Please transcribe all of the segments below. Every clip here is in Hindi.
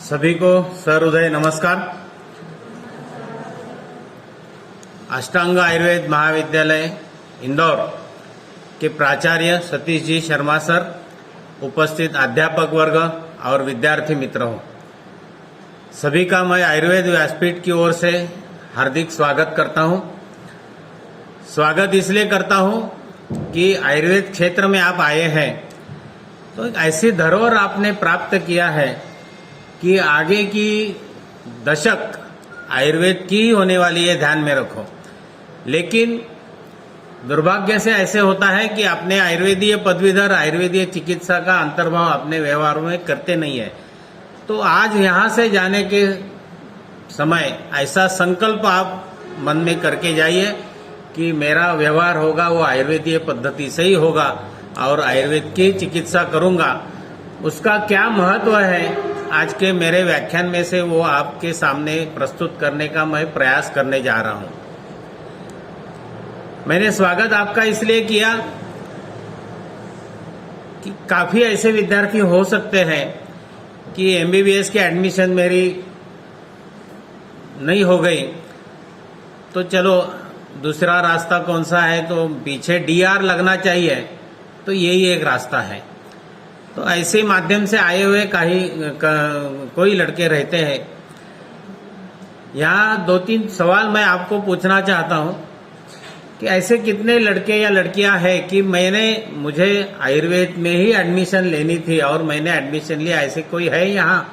सभी को सहृदय नमस्कार। अष्टांग आयुर्वेद महाविद्यालय इंदौर के प्राचार्य सतीश जी शर्मा सर, उपस्थित अध्यापक वर्ग और विद्यार्थी मित्रों, सभी का मैं आयुर्वेद व्यासपीठ की ओर से हार्दिक स्वागत करता हूं। स्वागत इसलिए करता हूं कि आयुर्वेद क्षेत्र में आप आए हैं तो एक ऐसी धरोहर आपने प्राप्त किया है कि आगे की दशक आयुर्वेद की ही होने वाली है, ध्यान में रखो। लेकिन दुर्भाग्य से ऐसे होता है कि अपने आयुर्वेदीय पदवीधर आयुर्वेदीय चिकित्सा का अंतर्भाव अपने व्यवहार में करते नहीं है। तो आज यहाँ से जाने के समय ऐसा संकल्प आप मन में करके जाइए कि मेरा व्यवहार होगा वो आयुर्वेदीय पद्धति से ही होगा और आयुर्वेद की चिकित्सा करूंगा। उसका क्या महत्व है आज के मेरे व्याख्यान में से वो आपके सामने प्रस्तुत करने का मैं प्रयास करने जा रहा हूं। मैंने स्वागत आपका इसलिए किया कि काफी ऐसे विद्यार्थी हो सकते हैं कि एमबीबीएस की एडमिशन मेरी नहीं हो गई, तो चलो दूसरा रास्ता कौन सा है, तो पीछे डीआर लगना चाहिए, तो यही एक रास्ता है। तो ऐसे माध्यम से आए हुए कोई लड़के रहते हैं। यहाँ 2-3 सवाल मैं आपको पूछना चाहता हूँ कि ऐसे कितने लड़के या लड़कियां हैं कि मुझे आयुर्वेद में ही एडमिशन लेनी थी और मैंने एडमिशन लिया, ऐसे कोई है यहाँ?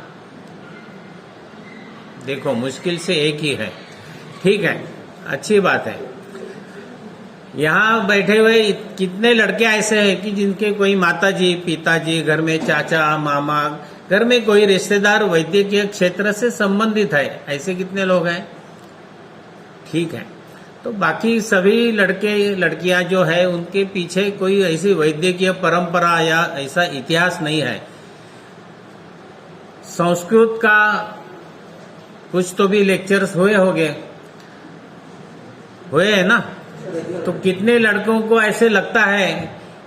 देखो, मुश्किल से एक ही है। ठीक है, अच्छी बात है। यहाँ बैठे हुए कितने लड़के ऐसे हैं कि जिनके कोई माताजी, पिताजी, घर में चाचा, मामा, घर में कोई रिश्तेदार वैद्यकीय क्षेत्र से संबंधित है? ऐसे कितने लोग हैं? ठीक है। तो बाकी सभी लड़के लड़कियां जो है उनके पीछे कोई ऐसी वैद्यकीय परंपरा या ऐसा इतिहास नहीं है। संस्कृत का कुछ तो भी लेक्चर्स हुए है ना? तो कितने लड़कों को ऐसे लगता है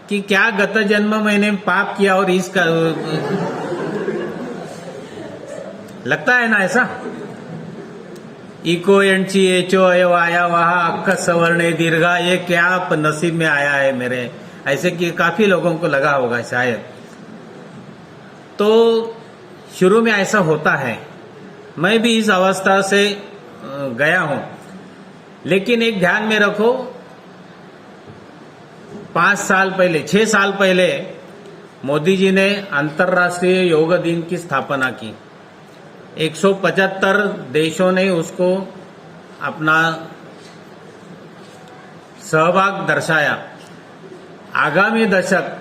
कि क्या गत जन्म मैंने पाप किया और इसका लगता है ना ऐसा? इको एंची एचो आया वहा अक्का सवर्ण दीर्घा, ये क्या नसीब में आया है मेरे, ऐसे कि काफी लोगों को लगा होगा शायद। तो शुरू में ऐसा होता है, मैं भी इस अवस्था से गया हूं। लेकिन एक ध्यान में रखो, 6 साल पहले मोदी जी ने अंतर्राष्ट्रीय योग दिन की स्थापना की। 175 देशों ने उसको अपना सहभाग दर्शाया। आगामी दशक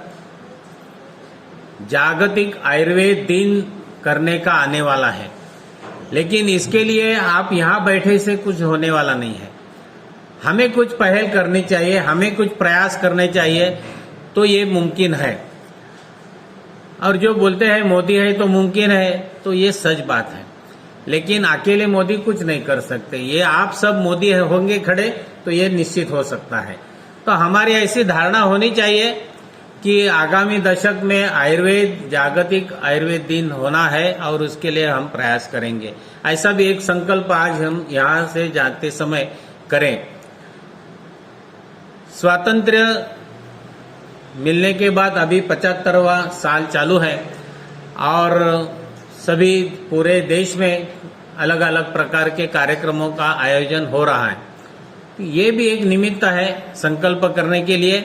जागतिक आयुर्वेद दिन करने का आने वाला है, लेकिन इसके लिए आप यहां बैठे से कुछ होने वाला नहीं है। हमें कुछ पहल करनी चाहिए, हमें कुछ प्रयास करने चाहिए, तो ये मुमकिन है। और जो बोलते हैं मोदी है तो मुमकिन है, तो ये सच बात है। लेकिन अकेले मोदी कुछ नहीं कर सकते। ये आप सब मोदी होंगे खड़े तो ये निश्चित हो सकता है। तो हमारी ऐसी धारणा होनी चाहिए कि आगामी दशक में आयुर्वेद जागतिक आयुर्वेद दिन होना है और उसके लिए हम प्रयास करेंगे। ऐसा भी एक संकल्प आज हम यहाँ से जाते समय करें। स्वातंत्र्य मिलने के बाद अभी 75वां साल चालू है और सभी पूरे देश में अलग अलग प्रकार के कार्यक्रमों का आयोजन हो रहा है। ये भी एक निमित्त है संकल्प करने के लिए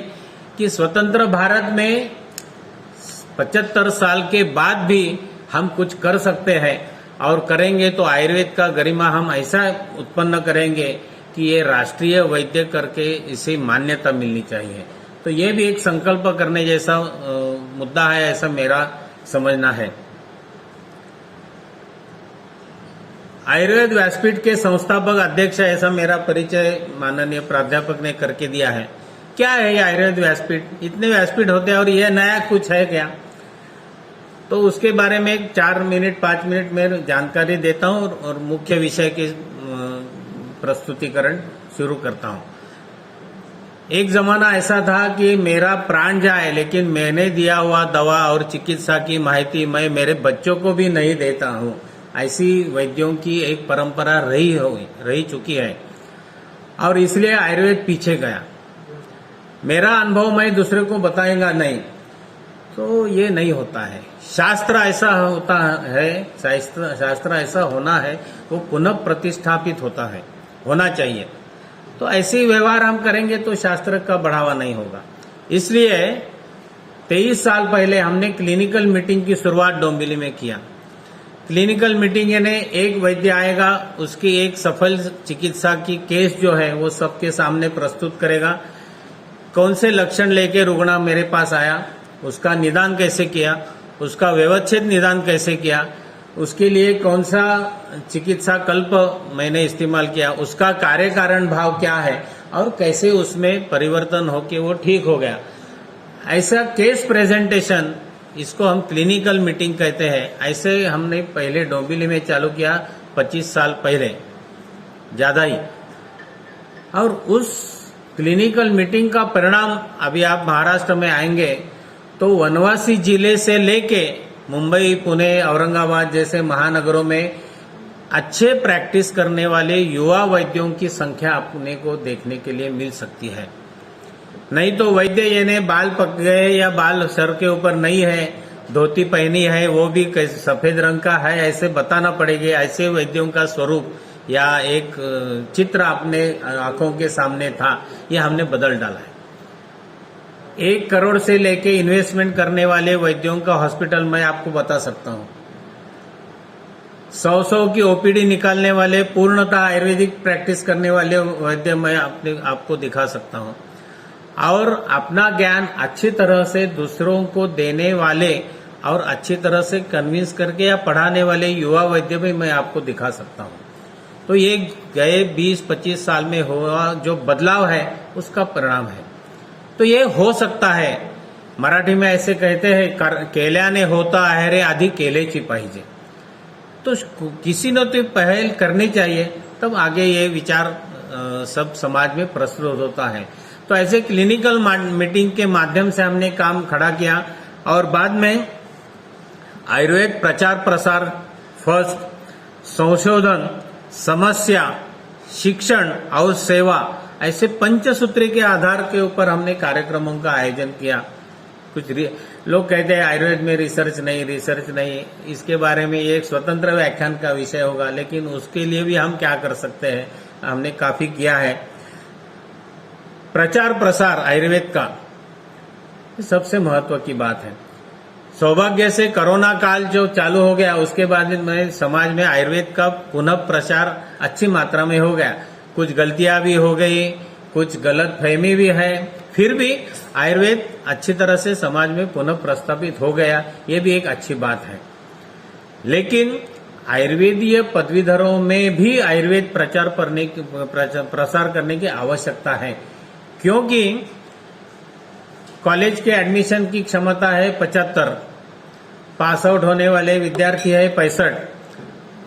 कि स्वतंत्र भारत में 75 साल के बाद भी हम कुछ कर सकते हैं, और करेंगे तो आयुर्वेद का गरिमा हम ऐसा उत्पन्न करेंगे कि ये राष्ट्रीय वैद्य करके इसे मान्यता मिलनी चाहिए। तो ये भी एक संकल्प करने जैसा मुद्दा है, ऐसा मेरा समझना है। आयुर्वेद व्यासपीठ के संस्थापक अध्यक्ष, ऐसा मेरा परिचय माननीय प्राध्यापक ने करके दिया है। क्या है ये आयुर्वेद व्यासपीठ? इतने व्यासपीठ होते हैं और ये नया कुछ है क्या? तो उसके बारे में 4 मिनट 5 मिनट में जानकारी देता हूं और मुख्य विषय की प्रस्तुतिकरण शुरू करता हूं। एक जमाना ऐसा था कि मेरा प्राण जाए लेकिन मैंने दिया हुआ दवा और चिकित्सा की माहिती मैं मेरे बच्चों को भी नहीं देता हूं। ऐसी वैद्यों की एक परंपरा रही चुकी है और इसलिए आयुर्वेद पीछे गया। मेरा अनुभव मैं दूसरे को बताएगा नहीं, तो ये नहीं होता है। शास्त्र ऐसा होता है, शास्त्र ऐसा होना है, वो पुनः प्रतिष्ठापित होना चाहिए। तो ऐसे व्यवहार हम करेंगे तो शास्त्र का बढ़ावा नहीं होगा। इसलिए 23 साल पहले हमने क्लिनिकल मीटिंग की शुरुआत डोंबिवली में किया। क्लिनिकल मीटिंग यानी एक वैद्य आएगा, उसकी एक सफल चिकित्सा की केस जो है वो सबके सामने प्रस्तुत करेगा। कौन से लक्षण लेके रुग्ण मेरे पास आया, उसका निदान कैसे किया, उसका व्यवच्छेद निदान कैसे किया, उसके लिए कौन सा चिकित्सा कल्प मैंने इस्तेमाल किया, उसका कार्य कारण भाव क्या है और कैसे उसमें परिवर्तन होके वो ठीक हो गया। ऐसा केस प्रेजेंटेशन, इसको हम क्लिनिकल मीटिंग कहते हैं। ऐसे हमने पहले डोंबिवली में चालू किया 25 साल पहले, ज्यादा ही। और उस क्लिनिकल मीटिंग का परिणाम अभी आप महाराष्ट्र में आएंगे तो वनवासी जिले से लेके मुंबई, पुणे, औरंगाबाद जैसे महानगरों में अच्छे प्रैक्टिस करने वाले युवा वैद्यों की संख्या अपने को देखने के लिए मिल सकती है। नहीं तो वैद्य यानी बाल पक गए या बाल सर के ऊपर नहीं है, धोती पहनी है, वो भी सफेद रंग का है, ऐसे बताना पड़ेगा। ऐसे वैद्यों का स्वरूप या एक चित्र अपने आंखों के सामने था, ये हमने बदल डाला है। 1 करोड़ से लेके इन्वेस्टमेंट करने वाले वैद्यों का हॉस्पिटल मैं आपको बता सकता हूं। 100 की ओपीडी निकालने वाले, पूर्णतः आयुर्वेदिक प्रैक्टिस करने वाले वैद्य मैं आपको दिखा सकता हूं। और अपना ज्ञान अच्छी तरह से दूसरों को देने वाले और अच्छी तरह से कन्विंस करके या पढ़ाने वाले युवा वैद्य भी मैं आपको दिखा सकता हूं। तो ये गए 20-25 साल में हुआ जो बदलाव है उसका परिणाम है। तो ये हो सकता है। मराठी में ऐसे कहते हैं, केल्याने होता है रे आधी केलेची पाहिजे। तो किसी ने तो पहल करनी चाहिए, तब आगे ये विचार सब समाज में प्रस्तुत होता है। तो ऐसे क्लिनिकल मीटिंग के माध्यम से हमने काम खड़ा किया और बाद में आयुर्वेद प्रचार प्रसार फर्स्ट, संशोधन, समस्या, शिक्षण और सेवा, ऐसे पंचसूत्री के आधार के ऊपर हमने कार्यक्रमों का आयोजन किया। कुछ लोग कहते हैं आयुर्वेद में रिसर्च नहीं, इसके बारे में ये एक स्वतंत्र व्याख्यान का विषय होगा, लेकिन उसके लिए भी हम क्या कर सकते हैं, हमने काफी किया है। प्रचार प्रसार आयुर्वेद का सबसे महत्व की बात है। सौभाग्य से कोरोना काल जो चालू हो गया, उसके बाद में समाज में आयुर्वेद का पुनः प्रचार अच्छी मात्रा में हो गया। कुछ गलतियां भी हो गई, कुछ गलत फहमी भी है, फिर भी आयुर्वेद अच्छी तरह से समाज में पुनः प्रस्थापित हो गया, ये भी एक अच्छी बात है। लेकिन आयुर्वेदीय पदवीधरों में भी आयुर्वेद प्रसार करने की आवश्यकता है, क्योंकि कॉलेज के एडमिशन की क्षमता है 75, पास आउट होने वाले विद्यार्थी है 65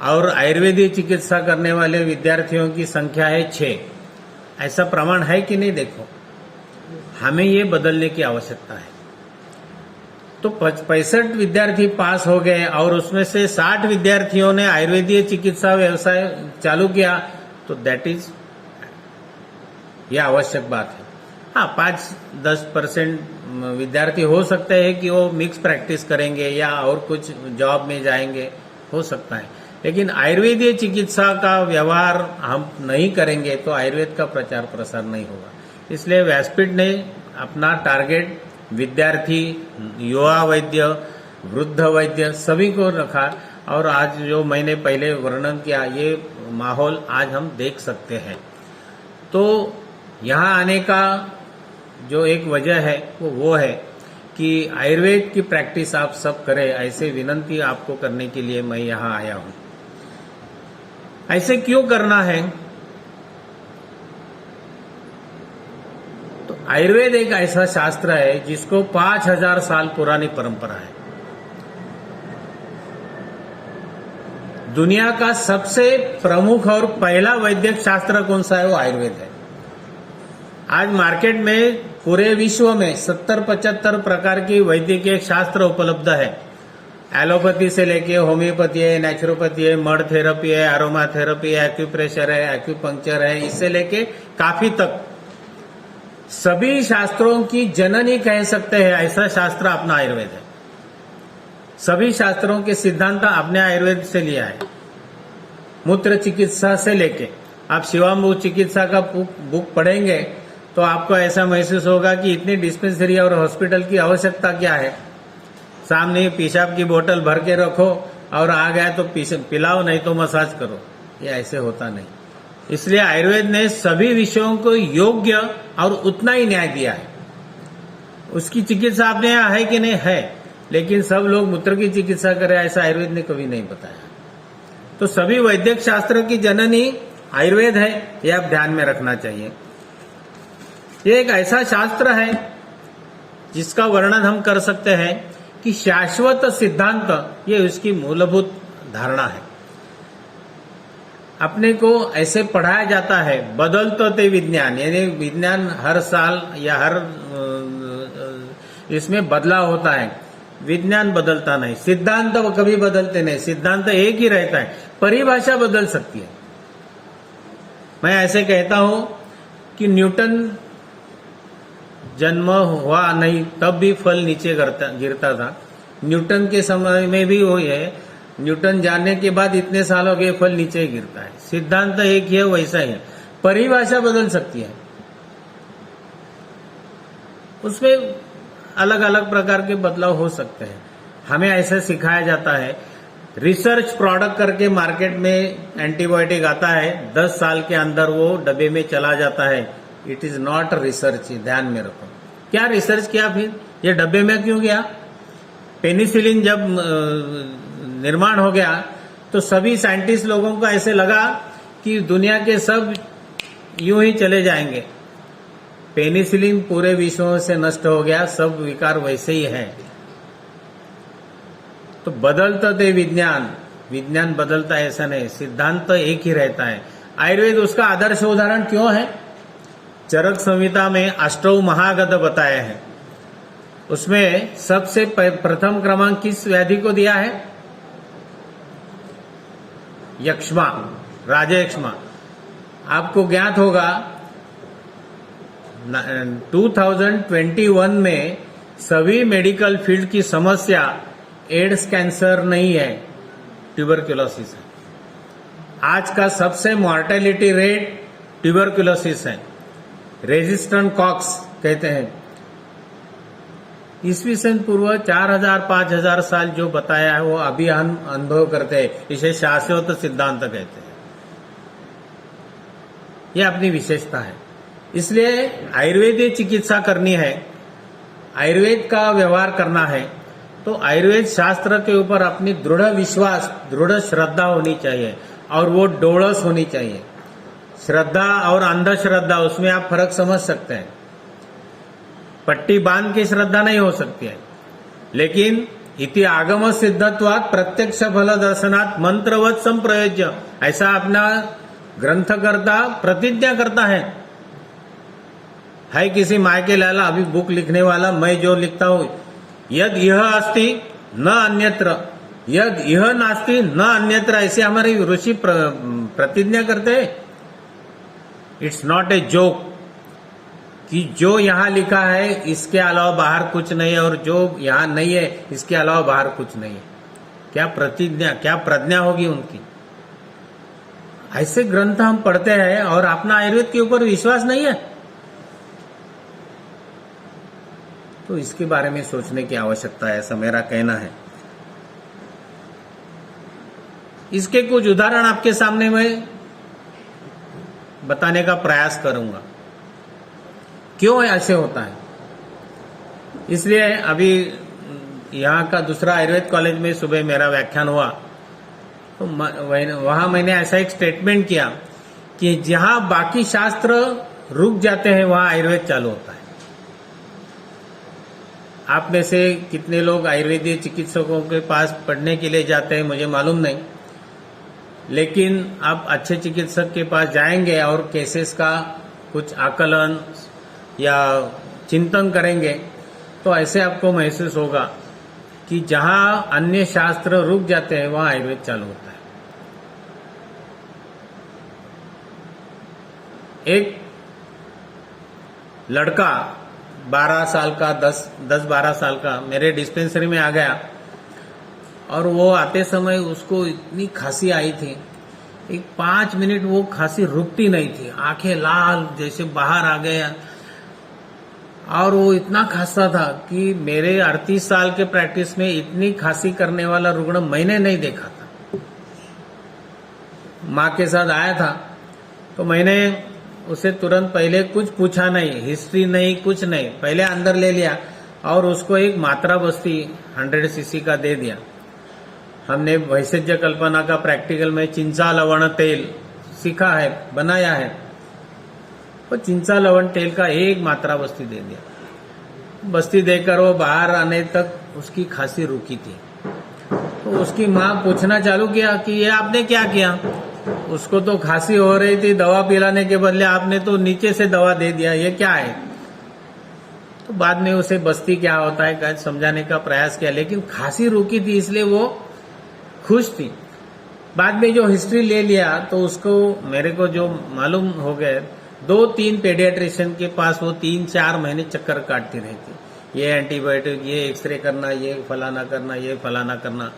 और आयुर्वेदिक चिकित्सा करने वाले विद्यार्थियों की संख्या है 6। ऐसा प्रमाण है कि नहीं? देखो, हमें ये बदलने की आवश्यकता है। तो 65 विद्यार्थी पास हो गए और उसमें से 60 विद्यार्थियों ने आयुर्वेदीय चिकित्सा व्यवसाय चालू किया, तो दैट इज ये आवश्यक बात है। हाँ, 5-10% विद्यार्थी हो सकते हैं कि वो मिक्स प्रैक्टिस करेंगे या और कुछ जॉब में जाएंगे, हो सकता है। लेकिन आयुर्वेदीय चिकित्सा का व्यवहार हम नहीं करेंगे तो आयुर्वेद का प्रचार प्रसार नहीं होगा। इसलिए व्यासपीठ ने अपना टारगेट विद्यार्थी, युवा वैद्य, वृद्ध वैद्य सभी को रखा और आज जो मैंने पहले वर्णन किया, ये माहौल आज हम देख सकते हैं। तो यहाँ आने का जो एक वजह है वो है कि आयुर्वेद की प्रैक्टिस आप सब करें, ऐसे विनंती आपको करने के लिए मैं यहाँ आया हूँ। ऐसे क्यों करना है? तो आयुर्वेद एक ऐसा शास्त्र है जिसको 5000 साल पुरानी परंपरा है। दुनिया का सबसे प्रमुख और पहला वैद्यक शास्त्र कौन सा है? वो आयुर्वेद है। आज मार्केट में पूरे विश्व में 70-75 प्रकार की वैद्यकीय शास्त्र उपलब्ध है। एलोपैथी से लेके होम्योपैथी है, नेचुरोपैथी है, मड थेरेपी है, अरोमा थेरेपी है, एक्यूप्रेशर है, एक्यूपंक्चर है, इससे लेके काफी तक सभी शास्त्रों की जननी कह सकते हैं, ऐसा शास्त्र अपना आयुर्वेद है। सभी शास्त्रों के सिद्धांत अपने आयुर्वेद से लिया है। मूत्र चिकित्सा से लेके आप शिवाम्बु चिकित्सा का बुक पढ़ेंगे तो आपको ऐसा महसूस होगा कि इतनी डिस्पेंसरी और हॉस्पिटल की आवश्यकता क्या है। सामने पेशाब की बोतल भर के रखो और आ गया तो पिलाओ, नहीं तो मसाज करो, ये ऐसे होता नहीं। इसलिए आयुर्वेद ने सभी विषयों को योग्य और उतना ही न्याय दिया है। उसकी चिकित्सा आपने यहाँ है कि नहीं है, लेकिन सब लोग मूत्र की चिकित्सा करें ऐसा आयुर्वेद ने कभी नहीं बताया। तो सभी वैद्यक शास्त्र की जननी आयुर्वेद है, ये आप ध्यान में रखना चाहिए। ये एक ऐसा शास्त्र है जिसका वर्णन हम कर सकते हैं कि शाश्वत सिद्धांत, ये उसकी मूलभूत धारणा है। अपने को ऐसे पढ़ाया जाता है, बदलते ते विज्ञान, यानी विज्ञान हर साल या हर इसमें बदलाव होता है। विज्ञान बदलता नहीं, सिद्धांत कभी बदलते नहीं, सिद्धांत एक ही रहता है, परिभाषा बदल सकती है। मैं ऐसे कहता हूं कि न्यूटन जन्म हुआ नहीं तब भी फल नीचे गिरता था। न्यूटन के समय में भी वही है, न्यूटन जाने के बाद इतने साल हो गए फल नीचे ही गिरता है। सिद्धांत एक ही है, वैसा ही है, परिभाषा बदल सकती है। उसमें अलग अलग प्रकार के बदलाव हो सकते हैं। हमें ऐसा सिखाया जाता है, रिसर्च प्रोडक्ट करके मार्केट में एंटीबायोटिक आता है, 10 साल के अंदर वो डब्बे में चला जाता है। इट इज नॉट रिसर्च, ध्यान में रखो। क्या रिसर्च किया फिर? ये डब्बे में क्यों गया? पेनिसिलिन जब निर्माण हो गया तो सभी साइंटिस्ट लोगों को ऐसे लगा कि दुनिया के सब यूं ही चले जाएंगे। पेनिसिलिन पूरे विश्व से नष्ट हो गया, सब विकार वैसे ही है। तो बदलता थे विज्ञान, विज्ञान बदलता है ऐसा नहीं, सिद्धांत तो एक ही रहता है। आयुर्वेद उसका आदर्श उदाहरण क्यों है? चरक संहिता में अष्टौ महागध बताए हैं, उसमें सबसे प्रथम क्रमांक किस व्याधि को दिया है? यक्ष्मा, राजयक्ष्मा। आपको ज्ञात होगा 2021 में सभी मेडिकल फील्ड की समस्या एड्स कैंसर नहीं है, ट्यूबरक्यूलोसिस है। आज का सबसे मॉर्टेलिटी रेट ट्यूबरक्यूलोसिस है, रेजिस्टेंट कॉक्स कहते हैं। ईस्वी सन पूर्व 4000-5000 साल जो बताया है वो अभी हम अनुभव करते हैं, इसे शाश्वत सिद्धांत कहते हैं। यह अपनी विशेषता है। इसलिए आयुर्वेदीय चिकित्सा करनी है, आयुर्वेद का व्यवहार करना है, तो आयुर्वेद शास्त्र के ऊपर अपनी दृढ़ विश्वास, दृढ़ श्रद्धा होनी चाहिए और वो डोळस होनी चाहिए। श्रद्धा और अंधश्रद्धा, उसमें आप फर्क समझ सकते हैं। पट्टी बांध के श्रद्धा नहीं हो सकती है, लेकिन इति आगम सिद्धत्वात् प्रत्यक्ष फल दर्शनात् मंत्रवत संप्रयोज्य, ऐसा अपना ग्रंथकर्ता प्रतिज्ञा करता है। किसी माय के लाला अभी बुक लिखने वाला, मैं जो लिखता हूं, यद यह अस्ति न अन्यत्र, यद यह नास्ति न अन्यत्र, ऐसे हमारे ऋषि प्रतिज्ञा करते हैं। इट्स नॉट ए जोक कि जो यहां लिखा है इसके अलावा बाहर कुछ नहीं है, और जो यहां नहीं है इसके अलावा बाहर कुछ नहीं है। क्या प्रतिज्ञा, क्या प्रज्ञा होगी उनकी। ऐसे ग्रंथ हम पढ़ते हैं और अपना आयुर्वेद के ऊपर विश्वास नहीं है, तो इसके बारे में सोचने की आवश्यकता है, ऐसा मेरा कहना है। इसके कुछ उदाहरण आपके सामने मैं बताने का प्रयास करूंगा, क्यों ऐसे होता है। इसलिए अभी यहाँ का दूसरा आयुर्वेद कॉलेज में सुबह मेरा व्याख्यान हुआ, तो वहां मैंने ऐसा एक स्टेटमेंट किया कि जहां बाकी शास्त्र रुक जाते हैं वहां आयुर्वेद चालू होता है। आप में से कितने लोग आयुर्वेदीय चिकित्सकों के पास पढ़ने के लिए जाते हैं मुझे मालूम नहीं, लेकिन आप अच्छे चिकित्सक के पास जाएंगे और केसेस का कुछ आकलन या चिंतन करेंगे तो ऐसे आपको महसूस होगा कि जहां अन्य शास्त्र रुक जाते हैं वहां आयुर्वेद चालू होता है। एक लड़का 12 साल का 10-12 साल का मेरे डिस्पेंसरी में आ गया और वो आते समय उसको इतनी खांसी आई थी, एक 5 मिनट वो खांसी रुकती नहीं थी, आंखें लाल जैसे बाहर आ गया और वो इतना खांसता था कि मेरे 38 साल के प्रैक्टिस में इतनी खांसी करने वाला रुग्ण मैंने नहीं देखा था। माँ के साथ आया था तो मैंने उसे तुरंत पहले कुछ पूछा नहीं, हिस्ट्री नहीं, कुछ नहीं, पहले अंदर ले लिया और उसको एक मात्रा बस्ती 100 सीसी का दे दिया। हमने वैसेज्य कल्पना का प्रैक्टिकल में चिंचा लवण तेल सीखा है, बनाया है, तो चिंचा लवण तेल का एक मात्रा बस्ती दे दिया। बस्ती देकर वो बाहर आने तक उसकी खांसी रुकी थी। तो उसकी माँ पूछना चालू किया कि ये आपने क्या किया? उसको तो खांसी हो रही थी, दवा पिलाने के बदले आपने तो नीचे से दवा दे दिया, ये क्या है? तो बाद में उसे बस्ती क्या होता है समझाने का प्रयास किया, लेकिन खांसी रुकी थी इसलिए वो खुश थी। बाद में जो हिस्ट्री ले लिया तो उसको मेरे को जो मालूम हो गए, 2-3 पेडियाट्रिशियन के पास वो 3-4 महीने चक्कर काटती रहती, ये एंटीबायोटिक, ये एक्सरे करना, ये फलाना करना, ये फलाना करना,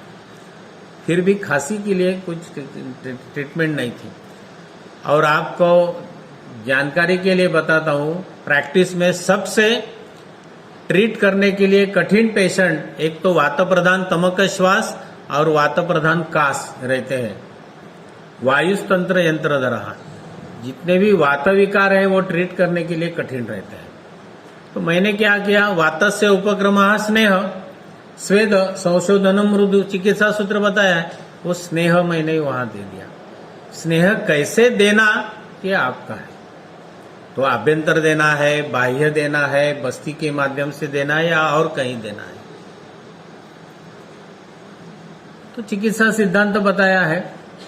फिर भी खांसी के लिए कुछ ट्रीटमेंट नहीं थी। और आपको जानकारी के लिए बताता हूं, प्रैक्टिस में सबसे ट्रीट करने के लिए कठिन पेशेंट एक तो वात प्रधान तमक श्वास और वात प्रधान कास रहते हैं। वायुस्तंत्र यंत्रधरा, जितने भी वात विकार है वो ट्रीट करने के लिए कठिन रहते हैं। तो मैंने क्या किया, वातस्य उपक्रमः स्नेह स्वेद संशोधन मृदु चिकित्सा सूत्र बताया है, वो स्नेह मैंने वहां दे दिया। स्नेह कैसे देना ये आपका है, तो आभ्यंतर देना है, बाह्य देना है, बस्ती के माध्यम से देना है या और कहीं देना है। तो चिकित्सा सिद्धांत बताया है,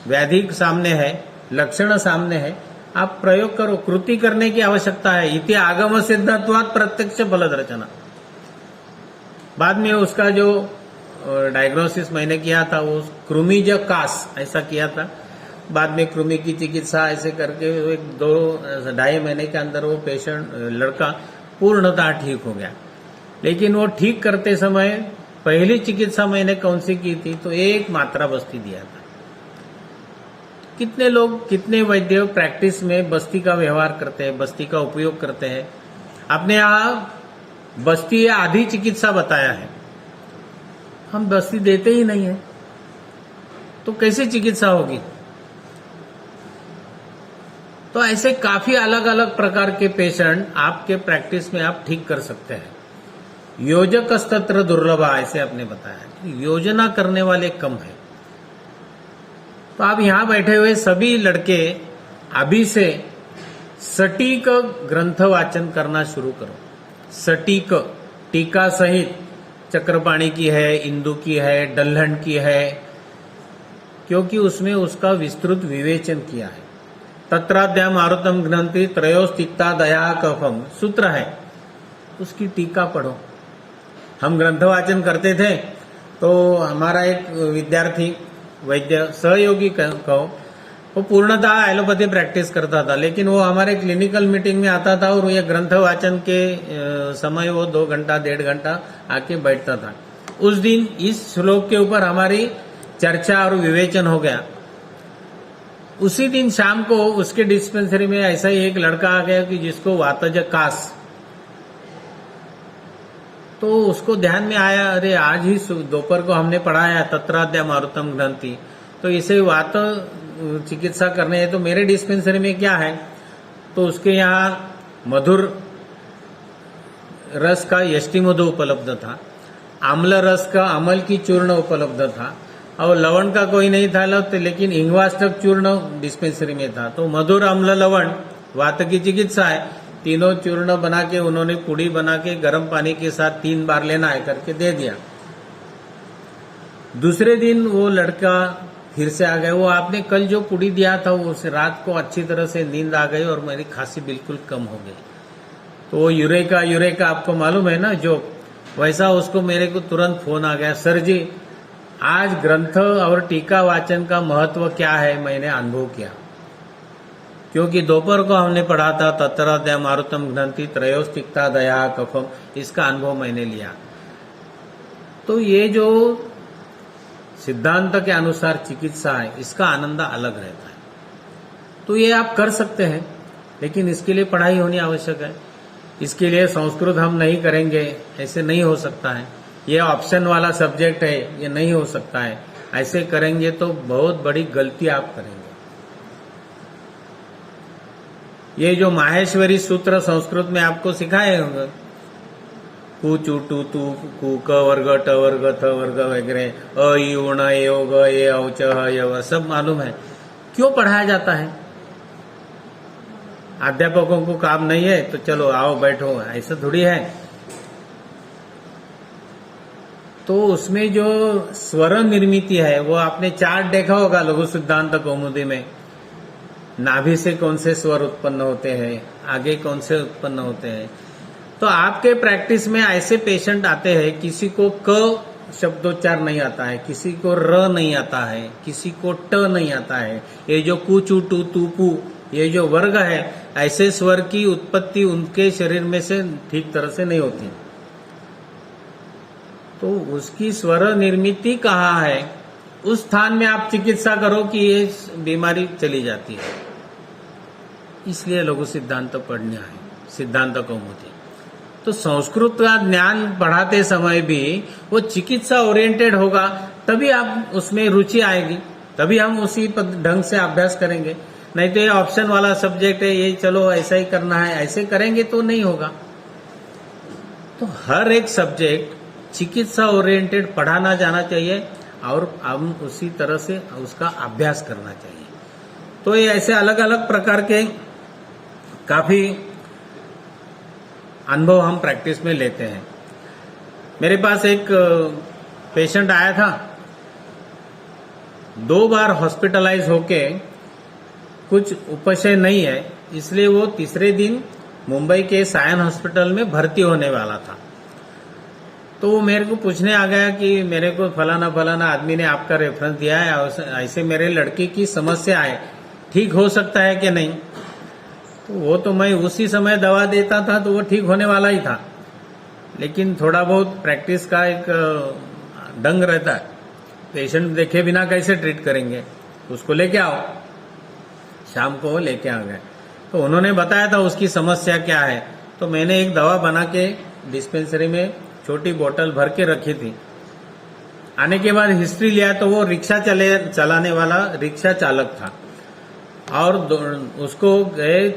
व्याधि सामने है, लक्षण सामने है, आप प्रयोग करो, कृति करने की आवश्यकता है। इति आगम सिद्धत्वात् प्रत्यक्ष फलदर्शना। बाद में उसका जो डायग्नोसिस मैंने किया था वो कृमिज कास ऐसा किया था। बाद में कृमि की चिकित्सा ऐसे करके 1-2-2.5 महीने के अंदर वो पेशेंट लड़का पूर्णतः ठीक हो गया। लेकिन वो ठीक करते समय पहली चिकित्सा मैंने कौन सी की थी, तो एक मात्रा बस्ती दिया था। कितने लोग, कितने वैद्य प्रैक्टिस में बस्ती का व्यवहार करते हैं, बस्ती का उपयोग करते हैं। आपने यहाँ बस्ती या आधी चिकित्सा बताया है, हम बस्ती देते ही नहीं है, तो कैसे चिकित्सा होगी? तो ऐसे काफी अलग अलग प्रकार के पेशेंट आपके प्रैक्टिस में आप ठीक कर सकते हैं। योजक तत्र दुर्लभ, ऐसे आपने बताया, योजना करने वाले कम है। तो आप यहां बैठे हुए सभी लड़के अभी से सटीक ग्रंथ वाचन करना शुरू करो। सटीक, टीका सहित, चक्रपाणी की है, इंदु की है, डल्हन की है, क्योंकि उसमें उसका विस्तृत विवेचन किया है। तत्राद्या मारुतम ग्रंथि त्रयोस्तिक्ता दया कफम सूत्र है, उसकी टीका पढ़ो। हम ग्रंथ वाचन करते थे तो हमारा एक विद्यार्थी वैद्य सहयोगी कहो, वो पूर्णतः एलोपैथी प्रैक्टिस करता था, लेकिन वो हमारे क्लिनिकल मीटिंग में आता था और ये ग्रंथ वाचन के समय वो 2 घंटा 1.5 घंटा आके बैठता था। उस दिन इस श्लोक के ऊपर हमारी चर्चा और विवेचन हो गया। उसी दिन शाम को उसके डिस्पेंसरी में ऐसा ही एक लड़का आ गया कि जिसको वातज कास, तो उसको ध्यान में आया, अरे आज ही दोपहर को हमने पढ़ाया तत्राद्या मारुतम ग्रंथि, तो इसे वात चिकित्सा करने है, तो मेरे डिस्पेंसरी में क्या है, तो उसके यहाँ मधुर रस का यष्टि मधु उपलब्ध था, आम्ल रस का अमल की चूर्ण उपलब्ध था, और लवण का कोई नहीं था, लेकिन इंगवाष्टक चूर्ण डिस्पेंसरी में था। तो मधुर, अम्ल, लवण वात की चिकित्सा है, तीनों चूर्ण बना के उन्होंने पुड़ी बना के गर्म पानी के साथ 3 बार लेना है करके दे दिया। दूसरे दिन वो लड़का फिर से आ गया, वो आपने कल जो पुड़ी दिया था वो उसे रात को अच्छी तरह से नींद आ गई और मेरी खांसी बिल्कुल कम हो गई। तो वो यूरेका आपको मालूम है ना, जो वैसा उसको मेरे को तुरंत फोन आ गया, सर जी आज ग्रंथ और टीका वाचन का महत्व क्या है मैंने अनुभव किया, क्योंकि दोपहर को हमने पढ़ा था तत्राध्याय मारुतम घ्नन्ति त्रयोस्तिक्ता दया कफम, इसका अनुभव मैंने लिया। तो ये जो सिद्धांत के अनुसार चिकित्सा है इसका आनंद अलग रहता है। तो ये आप कर सकते हैं, लेकिन इसके लिए पढ़ाई होनी आवश्यक है। इसके लिए संस्कृत हम नहीं करेंगे ऐसे नहीं हो सकता है, ये ऑप्शन वाला सब्जेक्ट है, ये नहीं हो सकता है। ऐसे करेंगे तो बहुत बड़ी गलती आप करेंगे। ये जो माहेश्वरी सूत्र संस्कृत में आपको सिखाए होंगे, कु चु टू तू कु क वर्ग ट वर्ग थ वर्ग वगैरह, अ ई उण ए ओ ग ए औ च ह य व सब मालूम है। क्यों पढ़ाया जाता है? अध्यापकों को काम नहीं है तो चलो आओ बैठो, ऐसा थोड़ी है। तो उसमें जो स्वर निर्मिति है वो आपने चार्ट देखा होगा लघु सिद्धांत कौमुदी में, नाभि से कौन से स्वर उत्पन्न होते हैं, आगे कौन से उत्पन्न होते हैं। तो आपके प्रैक्टिस में ऐसे पेशेंट आते हैं, किसी को क शब्दोच्चार नहीं आता है, किसी को र नहीं आता है, किसी को ट नहीं आता है। ये जो कु चू टू तू पू ये जो वर्ग है, ऐसे स्वर की उत्पत्ति उनके शरीर में से ठीक तरह से नहीं होती। तो उसकी स्वर निर्मिति कहाँ है, उस स्थान में आप चिकित्सा करो कि ये बीमारी चली जाती है। इसलिए लघु सिद्धांत पढ़ना है, सिद्धांत कौमुदी। तो संस्कृत का ज्ञान पढ़ाते समय भी वो चिकित्सा ओरिएंटेड होगा, तभी आप उसमें रुचि आएगी, तभी हम उसी ढंग से अभ्यास करेंगे। नहीं तो ये ऑप्शन वाला सब्जेक्ट है, ये चलो ऐसा ही करना है, ऐसे करेंगे तो नहीं होगा। तो हर एक सब्जेक्ट चिकित्सा ओरिएंटेड पढ़ाना जाना चाहिए और हम उसी तरह से उसका अभ्यास करना चाहिए। तो ये ऐसे अलग अलग प्रकार के काफी अनुभव हम प्रैक्टिस में लेते हैं। मेरे पास एक पेशेंट आया था, 2 बार हॉस्पिटलाइज होके कुछ उपशय नहीं है, इसलिए वो तीसरे दिन मुंबई के सायन हॉस्पिटल में भर्ती होने वाला था। तो वो मेरे को पूछने आ गया कि मेरे को फलाना फलाना आदमी ने आपका रेफरेंस दिया है, ऐसे मेरे लड़के की समस्या है, ठीक हो सकता है कि नहीं। तो वो तो मैं उसी समय दवा देता था तो वो ठीक होने वाला ही था, लेकिन थोड़ा बहुत प्रैक्टिस का एक ढंग रहता है। पेशेंट देखे बिना कैसे ट्रीट करेंगे, उसको लेके आओ। शाम को लेके आ गए तो उन्होंने बताया था उसकी समस्या क्या है। तो मैंने एक दवा बना के डिस्पेंसरी में छोटी बोतल भर के रखी थी। आने के बाद हिस्ट्री लिया तो वो रिक्शा चलाने वाला रिक्शा चालक था और उसको गए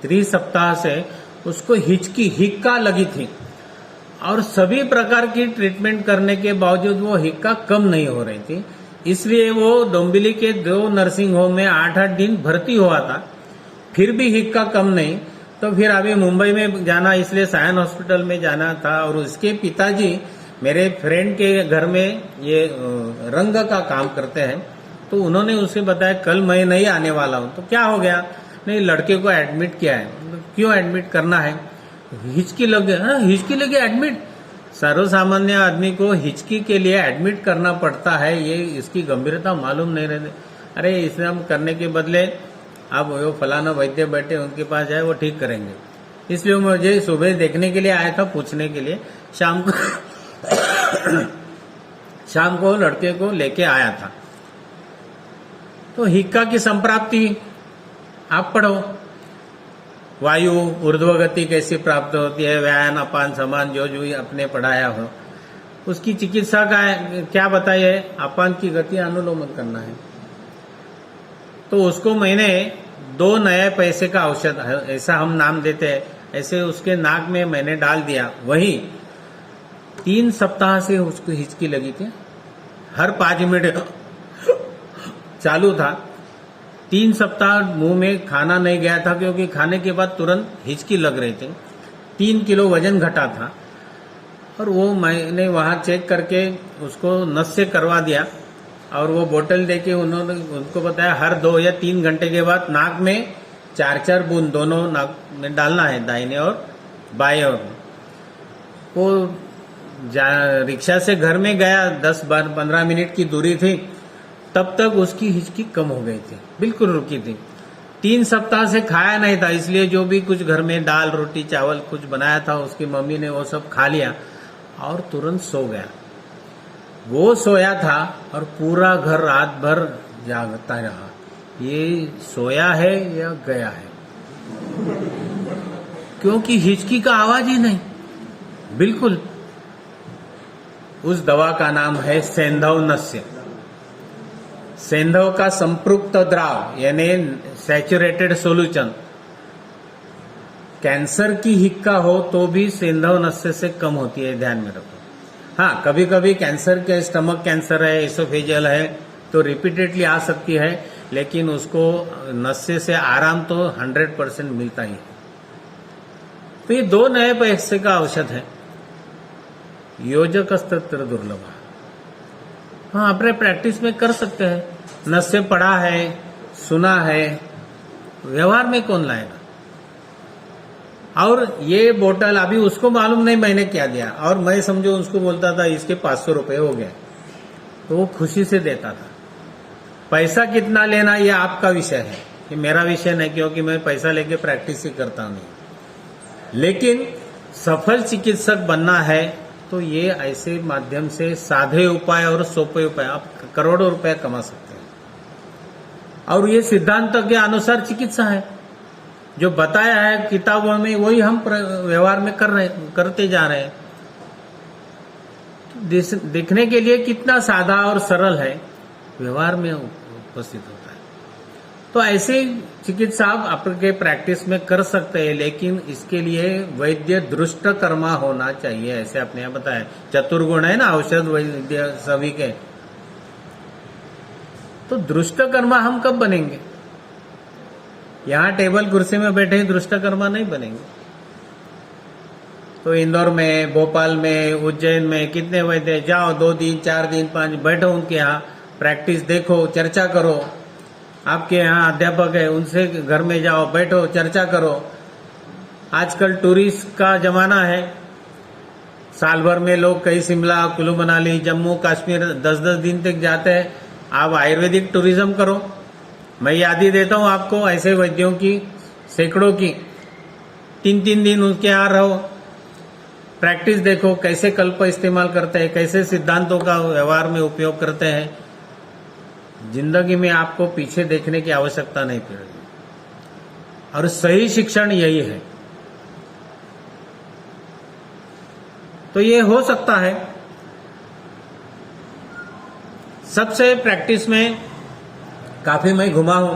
3 सप्ताह से उसको हिक्का लगी थी और सभी प्रकार की ट्रीटमेंट करने के बावजूद वो हिक्का कम नहीं हो रही थी। इसलिए वो डोंबिवली के 2 नर्सिंग होम में 8-8 दिन भर्ती हुआ था, फिर भी हिक्का कम नहीं। तो फिर अभी मुंबई में जाना, इसलिए सायन हॉस्पिटल में जाना था। और उसके पिताजी मेरे फ्रेंड के घर में ये रंग का काम करते हैं, तो उन्होंने उसे बताया कल मैं नहीं आने वाला हूं। तो क्या हो गया? नहीं, लड़के को एडमिट किया है। क्यों एडमिट करना है? हिचकी लगे। हिचकी लगे एडमिट? सर्वसामान्य आदमी को हिचकी के लिए एडमिट करना पड़ता है, ये इसकी गंभीरता मालूम नहीं रहती। अरे इसे हम करने के बदले अब वो फलाना वैद्य बैठे उनके पास जाए, वो ठीक करेंगे। इसलिए मुझे सुबह देखने के लिए आया था, पूछने के लिए। शाम को लड़के को लेके आया था। तो हिक्का की संप्राप्ति आप पढ़ो, वायु ऊर्ध्वगति कैसे प्राप्त होती है, व्यान अपान समान जो अपने पढ़ाया हो, उसकी चिकित्सा का क्या बताइए। अपान की गति अनुलोमन करना है। तो उसको मैंने 2 नए पैसे का औषध, ऐसा हम नाम देते हैं, ऐसे उसके नाक में मैंने डाल दिया। वही 3 सप्ताह से उसको हिचकी लगी थी, हर 5 मिनट चालू था। 3 सप्ताह मुंह में खाना नहीं गया था, क्योंकि खाने के बाद तुरंत हिचकी लग रही थी। 3 किलो वजन घटा था और वो मैंने वहां चेक करके उसको नस से करवा दिया और वो बोतल देके उन्होंने उनको बताया हर 2 या 3 घंटे के बाद नाक में 4-4 बूंद दोनों नाक में डालना है, दाहिने और बाएं ओर। वो रिक्शा से घर में गया, 10-15 मिनट की दूरी थी, तब तक उसकी हिचकी कम हो गई थी, बिल्कुल रुकी थी। 3 सप्ताह से खाया नहीं था, इसलिए जो भी कुछ घर में दाल रोटी चावल कुछ बनाया था उसकी मम्मी ने वो सब खा लिया और तुरंत सो गया। वो सोया था और पूरा घर रात भर जागता रहा। ये सोया है या गया है? क्योंकि हिचकी का आवाज ही नहीं, बिल्कुल। उस दवा का नाम है सेंधव नस्य। सेंधव का संपृक्त द्राव यानी सैचुरेटेड सॉल्यूशन, कैंसर की हिक्का हो तो भी सेंधव नस्य से कम होती है, ध्यान में रखो। हाँ, कभी कभी कैंसर के स्टमक कैंसर है, एसोफेजियल है तो रिपीटेडली आ सकती है, लेकिन उसको नस्य से आराम तो 100% मिलता ही है। तो ये 2 नए पैसे का औषध है, योजक तत्र दुर्लभ। हाँ, अपने प्रैक्टिस में कर सकते हैं। नस्य पढ़ा है, सुना है, व्यवहार में कौन लाएगा? और ये बोतल अभी उसको मालूम नहीं मैंने क्या दिया, और मैं समझो उसको बोलता था इसके 500 रुपए हो गए, तो वो खुशी से देता था। पैसा कितना लेना ये आपका विषय है, ये मेरा विषय नहीं, क्योंकि मैं पैसा लेके प्रैक्टिस ही करता नहीं। लेकिन सफल चिकित्सक बनना है तो ये ऐसे माध्यम से साधे उपाय और सोपे उपाय आप करोड़ों रुपए कमा सकते हैं। और ये सिद्धांत के अनुसार चिकित्सा है, जो बताया है किताबों में वही हम व्यवहार में करते जा रहे हैं। दिखने के लिए कितना सादा और सरल है, व्यवहार में उपस्थित होता है। तो ऐसे चिकित्सा आप आपके प्रैक्टिस में कर सकते हैं, लेकिन इसके लिए वैद्य दृष्ट कर्मा होना चाहिए। ऐसे आपने यहाँ बताया चतुर्गुण है ना, औषध वैद्य सभी के। तो दृष्ट कर्मा हम कब बनेंगे? यहाँ टेबल कुर्सी में बैठे दृष्ट कर्मा नहीं बनेंगे। तो इंदौर में, भोपाल में, उज्जैन में कितने वैद्य, जाओ 2 दिन 4 दिन 5 बैठो उनके यहाँ, प्रैक्टिस देखो, चर्चा करो। आपके यहाँ अध्यापक है, उनसे घर में जाओ, बैठो, चर्चा करो। आजकल टूरिस्ट का जमाना है, साल भर में लोग कई शिमला, कुल्लू मनाली, जम्मू कश्मीर 10-10 दिन तक जाते हैं। आप आयुर्वेदिक टूरिज्म करो, मैं यादी देता हूँ आपको ऐसे वैद्यों की, सैकड़ों की। 3-3 दिन उनके यहाँ रहो, प्रैक्टिस देखो, कैसे कल्प इस्तेमाल करते हैं, कैसे सिद्धांतों का व्यवहार में उपयोग करते हैं। जिंदगी में आपको पीछे देखने की आवश्यकता नहीं पड़ेगी। और सही शिक्षण यही है। तो ये हो सकता है। सबसे प्रैक्टिस में काफी मैं घुमा हूं,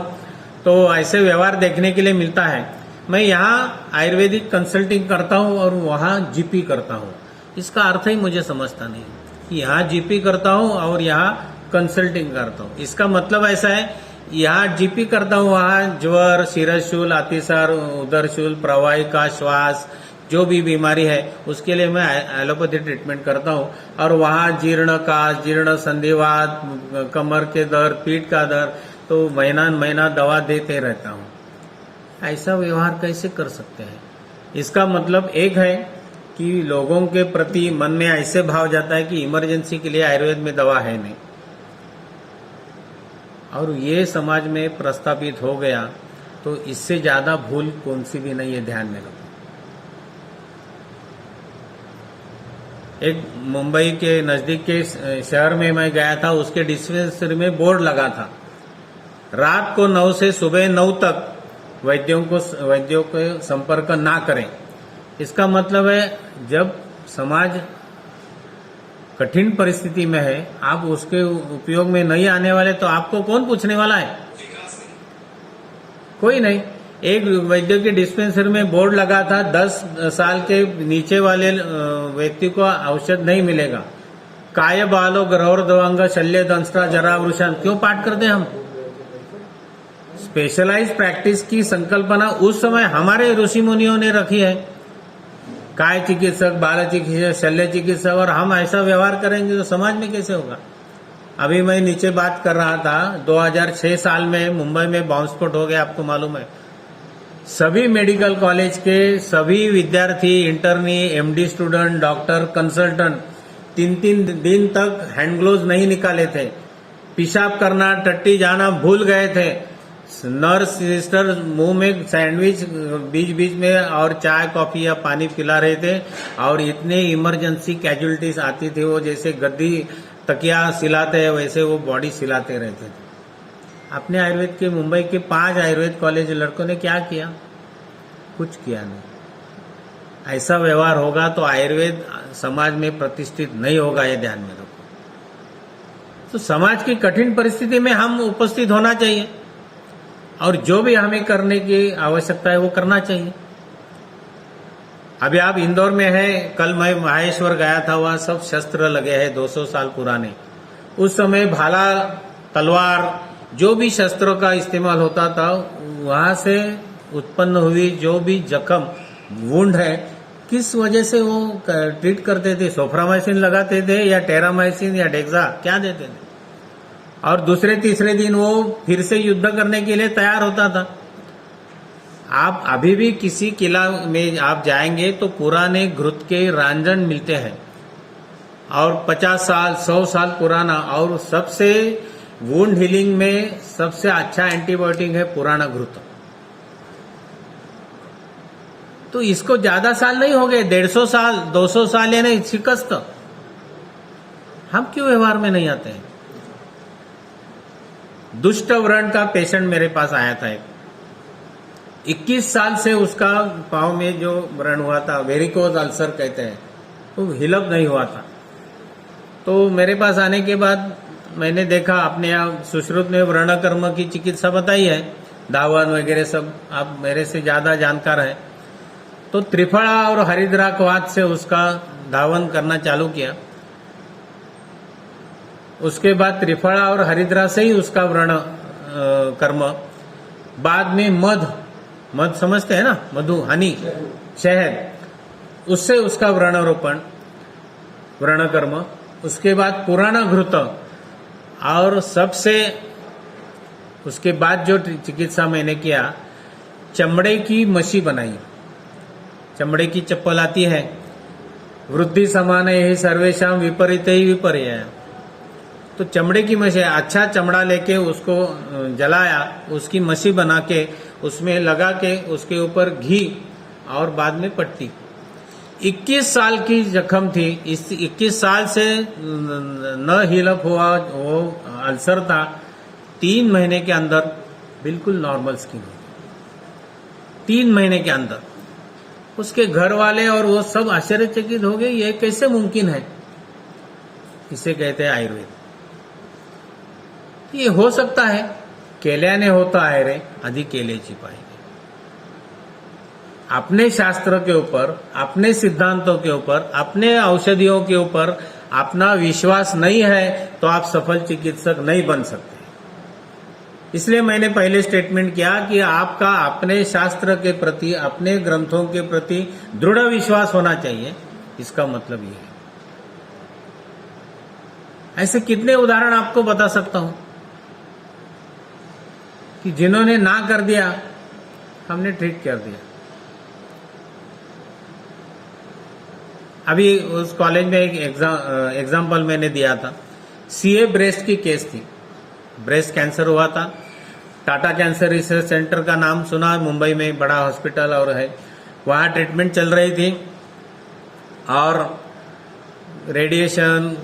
तो ऐसे व्यवहार देखने के लिए मिलता है। मैं यहाँ आयुर्वेदिक कंसल्टिंग करता हूँ और वहाँ जीपी करता हूँ। इसका अर्थ ही मुझे समझता नहीं कि यहाँ जीपी करता हूँ और यहाँ कंसल्टिंग करता हूँ। इसका मतलब ऐसा है, यहाँ जीपी करता हूँ, वहाँ ज्वर, शिरशूल, अतिसार, उदरशूल, प्रवाहिका, श्वास, जो भी बीमारी है उसके लिए मैं एलोपैथी ट्रीटमेंट करता हूँ। और वहाँ जीर्ण का, जीर्ण संधिवात, कमर के दर्द, पीठ का दर्द, तो महीना दवा देते रहता हूँ। ऐसा व्यवहार कैसे कर सकते हैं? इसका मतलब एक है कि लोगों के प्रति मन में ऐसे भाव जाता है कि इमरजेंसी के लिए आयुर्वेद में दवा है नहीं, और ये समाज में प्रस्थापित हो गया तो इससे ज्यादा भूल कौन सी भी नहीं है, ध्यान में रखो। एक मुंबई के नजदीक के शहर में मैं गया था, उसके डिस्पेंसरी में बोर्ड लगा था, रात को 9 से सुबह 9 तक वैद्यों को संपर्क ना करें। इसका मतलब है जब समाज कठिन परिस्थिति में है, आप उसके उपयोग में नहीं आने वाले तो आपको कौन पूछने वाला है? कोई नहीं। एक वैद्य के डिस्पेंसरी में बोर्ड लगा था, 10 साल के नीचे वाले व्यक्ति को औषध नहीं मिलेगा। काय बालो ग्रहोर्ध्वंग शल्य दंष्ट्रा जरा वृषण, क्यों पाठ करते हम? स्पेशलाइज प्रैक्टिस की संकल्पना उस समय हमारे ऋषि मुनियों ने रखी है, काय चिकित्सक, बाल चिकित्सक, शल्य चिकित्सक, और हम ऐसा व्यवहार करेंगे तो समाज में कैसे होगा? अभी मैं नीचे बात कर रहा था, 2006 साल में मुंबई में बॉम्ब स्फोट हो गया, आपको मालूम है। सभी मेडिकल कॉलेज के सभी विद्यार्थी, internee, MD student, doctor, consultant 3-3 दिन तक हैंड ग्लोव्स नहीं निकाले थे। पेशाब करना, टट्टी जाना भूल गए थे। नर्स सिस्टर मुंह में सैंडविच बीच बीच में और चाय कॉफी या पानी पिला रहे थे। और इतने इमरजेंसी कैजुअलिटीज आती थी, वो जैसे गद्दी तकिया सिलाते हैं वैसे वो बॉडी सिलाते रहते थे। अपने आयुर्वेद के मुंबई के 5 आयुर्वेद कॉलेज लड़कों ने क्या किया? कुछ किया नहीं। ऐसा व्यवहार होगा तो आयुर्वेद समाज में प्रतिष्ठित नहीं होगा, ये ध्यान में रखो। तो समाज की कठिन परिस्थिति में हम उपस्थित होना चाहिए और जो भी हमें करने की आवश्यकता है वो करना चाहिए। अभी आप इंदौर में है, कल मैं महेश्वर गया था, वहां सब शस्त्र लगे हैं 200 साल पुराने। उस समय भाला, तलवार, जो भी शस्त्रों का इस्तेमाल होता था, वहां से उत्पन्न हुई जो भी जख्म, वुंड है, किस वजह से वो ट्रीट करते थे? सोफ्रामाइसिन लगाते थे या टेरामाइसिन या डेक्सा, क्या देते थे? और दूसरे तीसरे दिन वो फिर से युद्ध करने के लिए तैयार होता था। आप अभी भी किसी किला में आप जाएंगे तो पुराने घृत के रांजन मिलते हैं और 50 साल 100 साल पुराना, और सबसे वुंड हीलिंग में सबसे अच्छा एंटीबायोटिक है पुराना घृत। तो इसको ज्यादा साल नहीं हो गए, 150 साल 200 साल या नहीं शिकस्त, हम क्यों व्यवहार में नहीं आते हैं? दुष्ट व्रण का पेशेंट मेरे पास आया था। 21 साल से उसका पांव में जो व्रण हुआ था, वेरिकोज अल्सर कहते हैं, वो हिलअप नहीं हुआ था। तो मेरे पास आने के बाद मैंने देखा, अपने यहाँ सुश्रुत में व्रण कर्म की चिकित्सा बताई है, धावन वगैरह सब, आप मेरे से ज्यादा जानकार हैं। तो त्रिफला और हरिद्रा क्वाथ से उसका धावन करना चालू किया। उसके बाद त्रिफला और हरिद्रा से ही उसका व्रण कर्म, बाद में मध समझते हैं ना, मधु, हनी, शहद, उससे उसका व्रणारोपण, व्रण कर्म। उसके बाद पुराना घृत, और सबसे उसके बाद जो चिकित्सा मैंने किया, चमड़े की मशी बनाई। चमड़े की चप्पल आती है, वृद्धि समान ही सर्वेशाम विपरीत ही विपर्य। तो चमड़े की मशी, अच्छा चमड़ा लेके उसको जलाया, उसकी मशी बना के उसमें लगा के उसके ऊपर घी और बाद में पट्टी। 21 साल की जख्म थी, इस 21 साल से न हीलअप हुआ, वो अल्सर था। 3 महीने के अंदर बिल्कुल नॉर्मल स्किन हो गई। 3 महीने के अंदर उसके घर वाले और वो सब आश्चर्यचकित हो गए, ये कैसे मुमकिन है? इसे कहते हैं आयुर्वेद। ये हो सकता है, केल्याने होता है रे, अधिक केले छिपाएंगे। अपने शास्त्र के ऊपर, अपने सिद्धांतों के ऊपर, अपने औषधियों के ऊपर अपना विश्वास नहीं है तो आप सफल चिकित्सक नहीं बन सकते। इसलिए मैंने पहले स्टेटमेंट किया कि आपका अपने शास्त्र के प्रति, अपने ग्रंथों के प्रति दृढ़ विश्वास होना चाहिए। इसका मतलब ये है। ऐसे कितने उदाहरण आपको बता सकता हूं कि जिन्होंने ना कर दिया, हमने ट्रीट कर दिया। अभी उस कॉलेज में एक एग्जाम्पल मैंने दिया था, सीए ब्रेस्ट की केस थी। ब्रेस्ट कैंसर हुआ था। टाटा कैंसर रिसर्च सेंटर का नाम सुना, मुंबई में बड़ा हॉस्पिटल और है, वहां ट्रीटमेंट चल रही थी और रेडिएशन,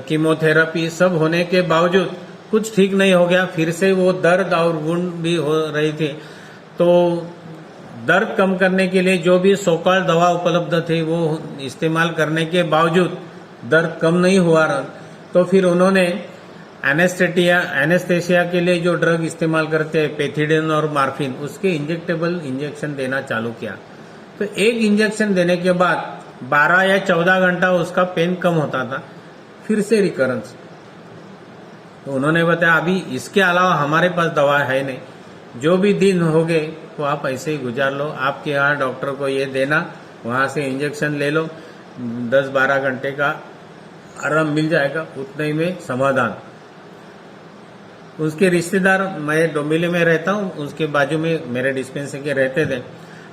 कीमोथेरेपी सब होने के बावजूद कुछ ठीक नहीं हो गया। फिर से वो दर्द और वुंड भी हो रही थी। तो दर्द कम करने के लिए जो भी सोकॉल्ड दवा उपलब्ध थी वो इस्तेमाल करने के बावजूद दर्द कम नहीं हुआ। तो फिर उन्होंने एनेस्थेसिया के लिए जो ड्रग इस्तेमाल करते हैं, पेथिडिन और मार्फिन, उसके इंजेक्टेबल इंजेक्शन देना चालू किया। तो एक इंजेक्शन देने के बाद 12 या 14 घंटा उसका पेन कम होता था, फिर से रिकरेंस। तो उन्होंने बताया अभी इसके अलावा हमारे पास दवा है नहीं, जो भी दिन हो गए तो आप ऐसे ही गुजार लो। आपके यहाँ डॉक्टर को ये देना, वहां से इंजेक्शन ले लो, 10-12 घंटे का आराम मिल जाएगा, उतने ही में समाधान। उसके रिश्तेदार, मैं डोंबिवली में रहता हूँ, उसके बाजू में मेरे डिस्पेंसरी के रहते थे।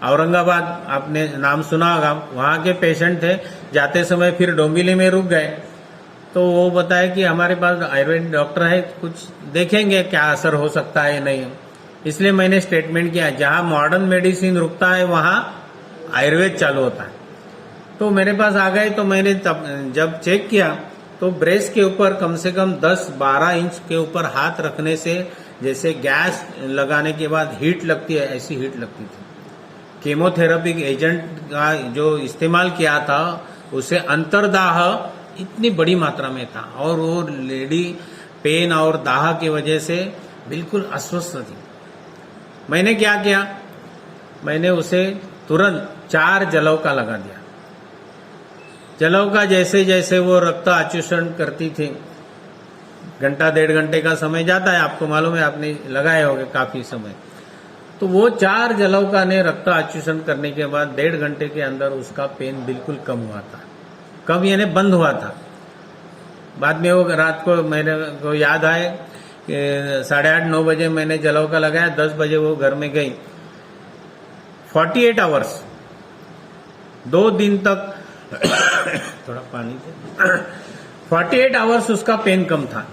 औरंगाबाद आपने नाम सुना होगा, वहाँ के पेशेंट थे, जाते समय फिर डोंबिवली में रुक गए। तो वो बताया कि हमारे पास आयुर्वेद डॉक्टर है, कुछ देखेंगे क्या असर हो सकता है नहीं। इसलिए मैंने स्टेटमेंट किया, जहाँ मॉडर्न मेडिसिन रुकता है वहाँ आयुर्वेद चालू होता है। तो मेरे पास आ गए, तो मैंने जब चेक किया तो ब्रेस्ट के ऊपर कम से कम 10-12 इंच के ऊपर हाथ रखने से जैसे गैस लगाने के बाद हीट लगती है, ऐसी हीट लगती थी। केमोथेरेपी एजेंट का जो इस्तेमाल किया था उसे अंतर्दाह इतनी बड़ी मात्रा में था, और वो लेडी पेन और दाह की वजह से बिल्कुल अस्वस्थ थी। मैंने क्या किया, मैंने उसे तुरंत 4 जलव का लगा दिया। जलव का जैसे जैसे वो रक्त आचूषण करती थी, घंटा 1.5 घंटे का समय जाता है, आपको मालूम है, आपने लगाए होंगे काफी समय। तो वो 4 जलव का ने रक्त आचूषण करने के बाद 1.5 घंटे के अंदर उसका पेन बिल्कुल कम हुआ था। कम यानी बंद हुआ था। बाद में वो रात को मेरे को याद आए कि 8:30-9 बजे मैंने जलव का लगाया, 10 बजे वो घर में गई। 48 आवर्स, 2 दिन तक थोड़ा पानी से 48 आवर्स उसका पेन कम था।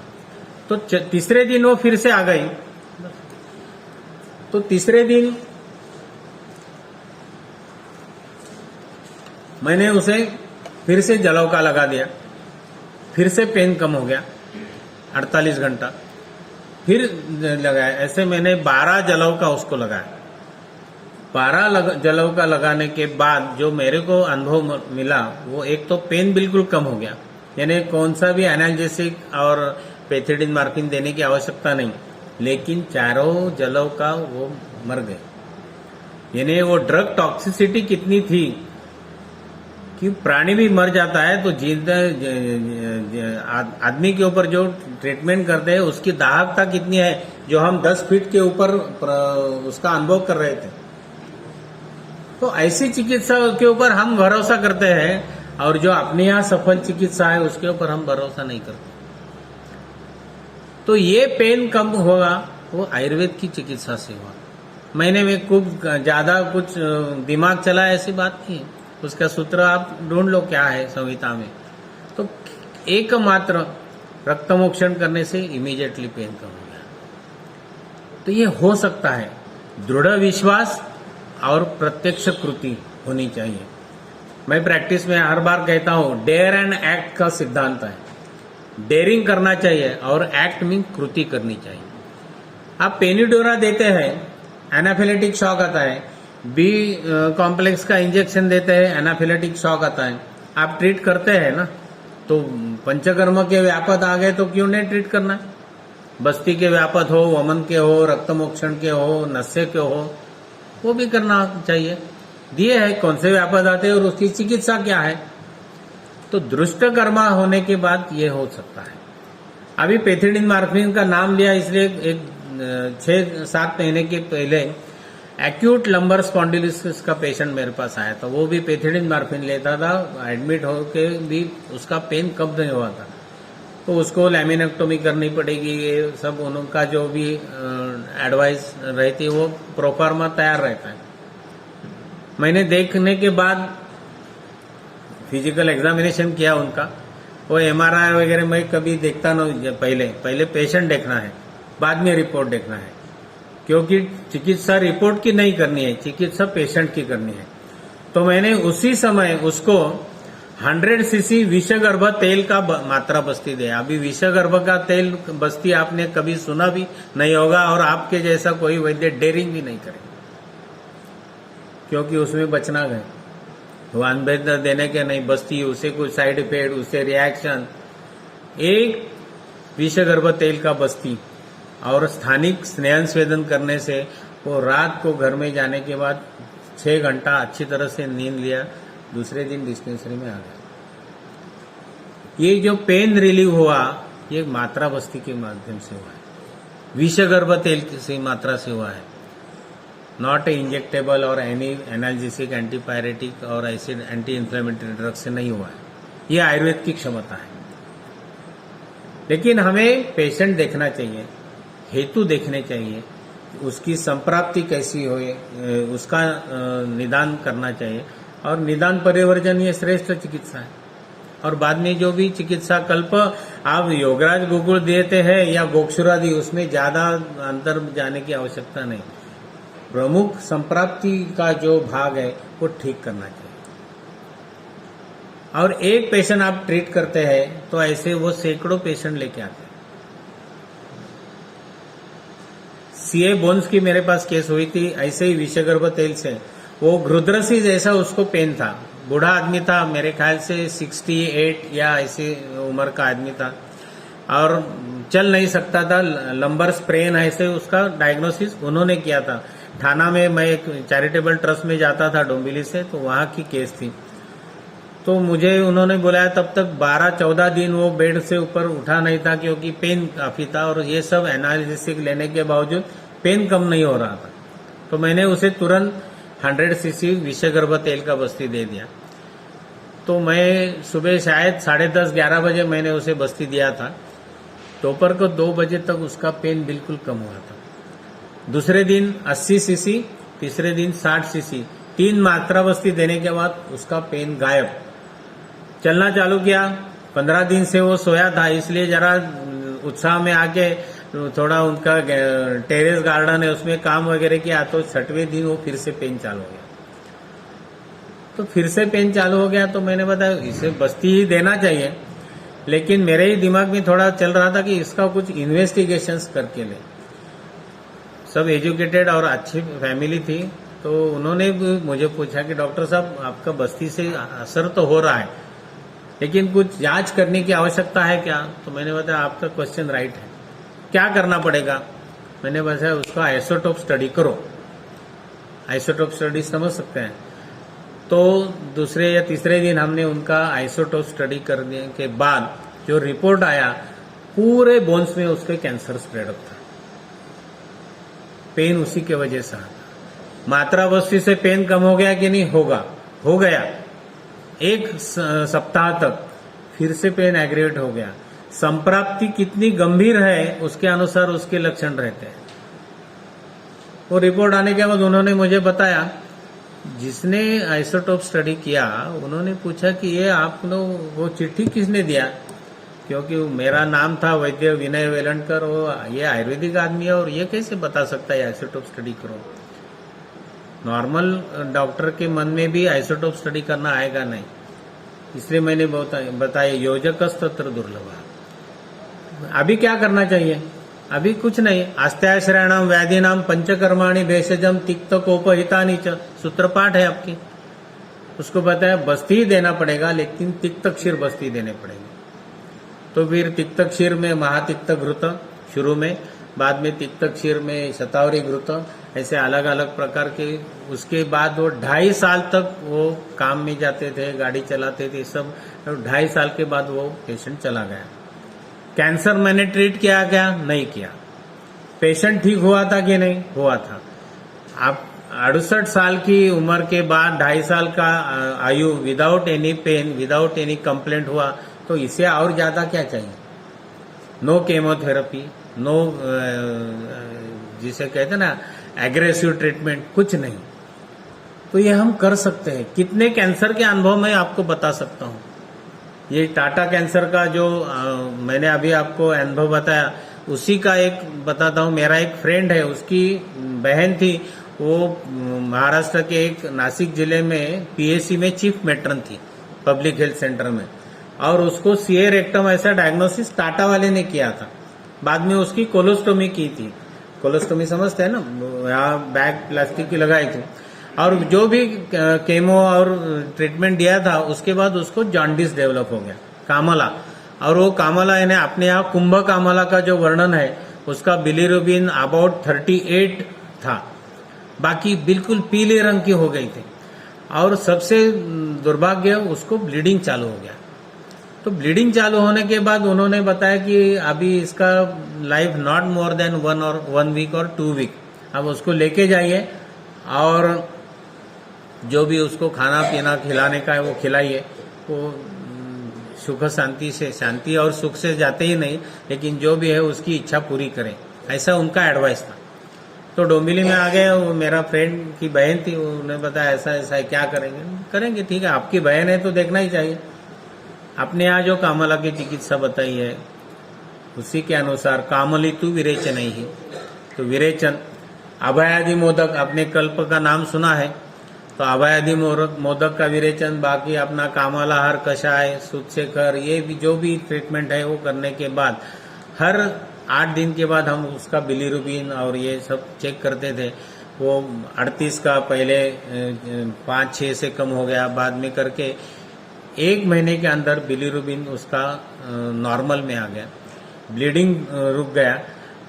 तो तीसरे दिन वो फिर से आ गई। तो तीसरे दिन मैंने उसे फिर से जलव का लगा दिया, फिर से पेन कम हो गया। 48 घंटा फिर लगाया। ऐसे मैंने 12 जलव का उसको लगाया। 12 जलव का लगाने के बाद जो मेरे को अनुभव मिला, वो एक तो पेन बिल्कुल कम हो गया, यानी कौन सा भी एनाल्जेसिक और पेथिडिन मॉर्फिन देने की आवश्यकता नहीं, लेकिन 4 जलव का वो मर गए। यानी वो ड्रग टॉक्सिसिटी कितनी थी कि प्राणी भी मर जाता है, तो आदमी के ऊपर जो ट्रीटमेंट करते हैं उसकी दाहकता कितनी है, जो हम 10 फीट के ऊपर उसका अनुभव कर रहे थे। तो ऐसी चिकित्सा के ऊपर हम भरोसा करते हैं, और जो अपने यहाँ सफल चिकित्सा है उसके ऊपर हम भरोसा नहीं करते। तो ये पेन कम होगा वो आयुर्वेद की चिकित्सा से हुआ। मैंने में खूब ज्यादा कुछ दिमाग चला ऐसी बात नहीं। उसका सूत्र आप ढूंढ लो क्या है संहिता में। तो एकमात्र रक्तमोक्षण करने से इमीडिएटली पेन कम हो गया। तो ये हो सकता है, दृढ़ विश्वास और प्रत्यक्ष कृति होनी चाहिए। मैं प्रैक्टिस में हर बार कहता हूं, डेयर एंड एक्ट का सिद्धांत है। डेयरिंग करना चाहिए और एक्ट मीन कृति करनी चाहिए। आप पेनिडोरा देते हैं, एनाफिलेटिक शॉक आता है। बी कॉम्प्लेक्स का इंजेक्शन देते हैं, एनाफिलेटिक शॉक आता है। आप ट्रीट करते हैं ना, तो पंचकर्म के व्यापक आ गए तो क्यों नहीं ट्रीट करना है? बस्ती के व्यापक हो, वमन के हो, रक्तमोक्षण के हो, नस्य के हो, वो भी करना चाहिए। दिए है कौन से व्यापक आते हैं और उसकी चिकित्सा क्या है। तो दृष्ट कर्मा होने के बाद ये हो सकता है। अभी पेथिडिन मॉर्फिन का नाम लिया इसलिए एक 6-7 महीने के पहले एक्यूट लंबर स्पॉन्डिलोसिस का पेशेंट मेरे पास आया था। वो भी पेथिडिन मॉर्फिन लेता था, एडमिट होके भी उसका पेन कम नहीं हुआ था। तो उसको लैमिनेक्टोमी करनी पड़ेगी, ये सब उनका जो भी एडवाइस रहती है वो प्रोफार्मा तैयार रहता है। मैंने देखने के बाद फिजिकल एग्जामिनेशन किया उनका। वो MRI वगैरह मैं कभी देखता नहीं, पहले पेशेंट देखना है, बाद में रिपोर्ट देखना है। क्योंकि चिकित्सा रिपोर्ट की नहीं करनी है, चिकित्सा पेशेंट की करनी है। तो मैंने उसी समय उसको 100 सीसी विषगर्भ तेल का मात्रा बस्ती दिया। अभी विषगर्भ का तेल बस्ती आपने कभी सुना भी नहीं होगा, और आपके जैसा कोई वैद्य डेयरिंग भी नहीं करेगा, क्योंकि उसमें बचना गए। वो अनवैध देने के नहीं, बस्ती, उसे कुछ साइड इफेक्ट, उसे रिएक्शन। एक विषगर्भ तेल का बस्ती और स्थानिक स्नेहन स्वेदन करने से वो रात को घर में जाने के बाद 6 घंटा अच्छी तरह से नींद लिया, दूसरे दिन डिस्पेंसरी में आ गया। ये जो पेन रिलीव हुआ ये मात्रा बस्ती के माध्यम से हुआ है, विषगर्भ तेल की मात्रा से हुआ है, नॉट इंजेक्टेबल और एनी एनाल्जेसिक, एंटीपायरेटिक और एसिड एंटी इंफ्लेमेटरी ड्रग से नहीं हुआ है। ये आयुर्वेद की क्षमता है। लेकिन हमें पेशेंट देखना चाहिए, हेतु देखने चाहिए, उसकी संप्राप्ति कैसी हो, उसका निदान करना चाहिए। और निदान परिवर्जन ये श्रेष्ठ चिकित्सा है। और बाद में जो भी चिकित्सा कल्प आप योगराज गुगुल देते हैं या गोक्षुरादि, उसमें ज्यादा अंतर जाने की आवश्यकता नहीं। प्रमुख संप्राप्ति का जो भाग है वो ठीक करना चाहिए। और एक पेशेंट आप ट्रीट करते हैं तो ऐसे वो सैकड़ों पेशेंट लेके आते हैं। सीए बोन्स की मेरे पास केस हुई थी, ऐसे ही विषगर्भ तेल से। वो घृद्रसी जैसा उसको पेन था, बूढ़ा आदमी था, मेरे ख्याल से 68 या ऐसी उम्र का आदमी था, और चल नहीं सकता था, लंबर स्प्रेन ऐसे उसका डायग्नोसिस उन्होंने किया था। थाना में मैं एक चैरिटेबल ट्रस्ट में जाता था डोंबिवली से, तो वहां की केस थी। तो मुझे उन्होंने बुलाया, तब तक 12-14 दिन वो बेड से ऊपर उठा नहीं था, क्योंकि पेन काफी था, और ये सब एनालिसिस लेने के बावजूद पेन कम नहीं हो रहा था। तो मैंने उसे तुरंत 100 सीसी विषगर्भ तेल का बस्ती दे दिया। तो मैं सुबह शायद 10:30-11 बजे मैंने उसे बस्ती दिया था। दोपहर को 2 बजे तक उसका पेन बिल्कुल कम हुआ था। दूसरे दिन 80 सीसी, तीसरे दिन 60 सीसी, 3 मात्रा बस्ती देने के बाद उसका पेन गायब। चलना चालू किया। 15 दिन से वो सोया था, इसलिए जरा उत्साह में आके थोड़ा उनका टेरेस गार्डन है उसमें काम वगैरह किया, तो 6वें दिन वो फिर से पेन चालू हो गया। तो फिर से पेन चालू हो गया, तो मैंने बताया इसे बस्ती ही देना चाहिए। लेकिन मेरे ही दिमाग में थोड़ा चल रहा था कि इसका कुछ इन्वेस्टिगेशंस करके ले। सब एजुकेटेड और अच्छी फैमिली थी, तो उन्होंने भी मुझे पूछा कि डॉक्टर साहब आपका बस्ती से असर तो हो रहा है, लेकिन कुछ जांच करने की आवश्यकता है क्या? तो मैंने बताया आपका क्वेश्चन राइट है, क्या करना पड़ेगा? मैंने बताया उसका आइसोटोप स्टडी करो। आइसोटोप स्टडी समझ सकते हैं। तो दूसरे या तीसरे दिन हमने उनका आइसोटोप स्टडी करने के बाद जो रिपोर्ट आया, पूरे बोन्स में उसके कैंसर स्प्रेड अप था। पेन उसी के वजह से। मात्रा बस्ती से पेन कम हो गया कि नहीं? हो गया। 1 सप्ताह तक फिर से पेन एग्रेवेट हो गया। संप्राप्ति कितनी गंभीर है उसके अनुसार उसके लक्षण रहते हैं। वो रिपोर्ट आने के बाद उन्होंने मुझे बताया, जिसने आइसोटोप स्टडी किया उन्होंने पूछा कि ये आप लोग वो चिट्ठी किसने दिया, क्योंकि मेरा नाम था वैद्य विनय वेलणकर, वो ये आयुर्वेदिक आदमी है और ये कैसे बता सकता है आइसोटोप स्टडी करो? नॉर्मल डॉक्टर के मन में भी आइसोटोप स्टडी करना आएगा नहीं। इसलिए मैंने बताया योजकस्त तत्र दुर्लभ। अभी क्या करना चाहिए? अभी कुछ नहीं। आस्त्याश्रयणाम व्याधिनाम पंचकर्माणि भेषजम तिक्त कोपहितानि च, सूत्रपाठ है आपकी। उसको बताया बस्ती ही देना पड़ेगा, लेकिन तिक्त क्षीर बस्ती देने पड़ेंगे। तो फिर तिक्त क्षीर में महातिक्त घृत शुरू में, बाद में तिक्त क्षीर में शतावरी घृत, ऐसे अलग अलग प्रकार के। उसके बाद वो 2.5 साल तक वो काम में जाते थे, गाड़ी चलाते थे, सब। 2.5 साल के बाद वो पेशेंट चला गया। कैंसर मैंने ट्रीट किया क्या? नहीं किया। पेशेंट ठीक हुआ था कि नहीं? हुआ था। आप 68 साल की उम्र के बाद 2.5 साल का आयु without any pain, without any complaint हुआ, तो इसे और ज्यादा क्या चाहिए? नो केमोथेरेपी, नो जिसे कहते हैं ना एग्रेसिव ट्रीटमेंट, कुछ नहीं। तो ये हम कर सकते हैं। कितने कैंसर के अनुभव मैं आपको बता सकता हूँ। ये टाटा कैंसर का जो मैंने अभी आपको अनुभव बताया, उसी का एक बताता हूँ। मेरा एक फ्रेंड है, उसकी बहन थी, वो महाराष्ट्र के एक नासिक जिले में पीएससी में चीफ मेट्रन थी, पब्लिक हेल्थ सेंटर में, और उसको सीए रेक्टम ऐसा डायग्नोसिस टाटा वाले ने किया था। बाद में उसकी कोलोस्टोमी की थी। कोलोस्टोमी समझते हैं ना, यहाँ बैग प्लास्टिक की लगाई थी, और जो भी केमो और ट्रीटमेंट दिया था, उसके बाद उसको जॉन्डिस डेवलप हो गया, कामला। और वो कामला यानी अपने यहाँ कुंभ कामला का जो वर्णन है, उसका बिलीरुबिन अबाउट 38 था, बाकी बिल्कुल पीले रंग की हो गई थी। और सबसे दुर्भाग्य, उसको ब्लीडिंग चालू हो गया। तो ब्लीडिंग चालू होने के बाद उन्होंने बताया कि अभी इसका life not more than 1 week और 2 वीक। अब उसको लेके जाइए और जो भी उसको खाना पीना खिलाने का है वो खिलाइए। वो सुख शांति से, शांति और सुख से जाते ही नहीं, लेकिन जो भी है उसकी इच्छा पूरी करें। ऐसा उनका एडवाइस था। तो डोंबिवली में आ गए, वो मेरा फ्रेंड की बहन थी, उन्होंने बताया ऐसा ऐसा है, क्या करेंगे? करेंगे, ठीक है, आपकी बहन है तो देखना ही चाहिए। अपने यहाँ जो कामला की चिकित्सा बताई है उसी के अनुसार कामलितु विरेचन ही, तो विरेचन, अभयादि मोदक, आपने कल्प का नाम सुना है, तो अभयादि मोदक का विरेचन, बाकी अपना कामलाहार कषाय, सूतशेखर, ये भी जो भी ट्रीटमेंट है वो करने के बाद हर 8 दिन के बाद हम उसका बिलीरुबिन और ये सब चेक करते थे। वो 38 का पहले 5-6 से कम हो गया, बाद में करके 1 महीने के अंदर बिलीरुबिन उसका नॉर्मल में आ गया, ब्लीडिंग रुक गया,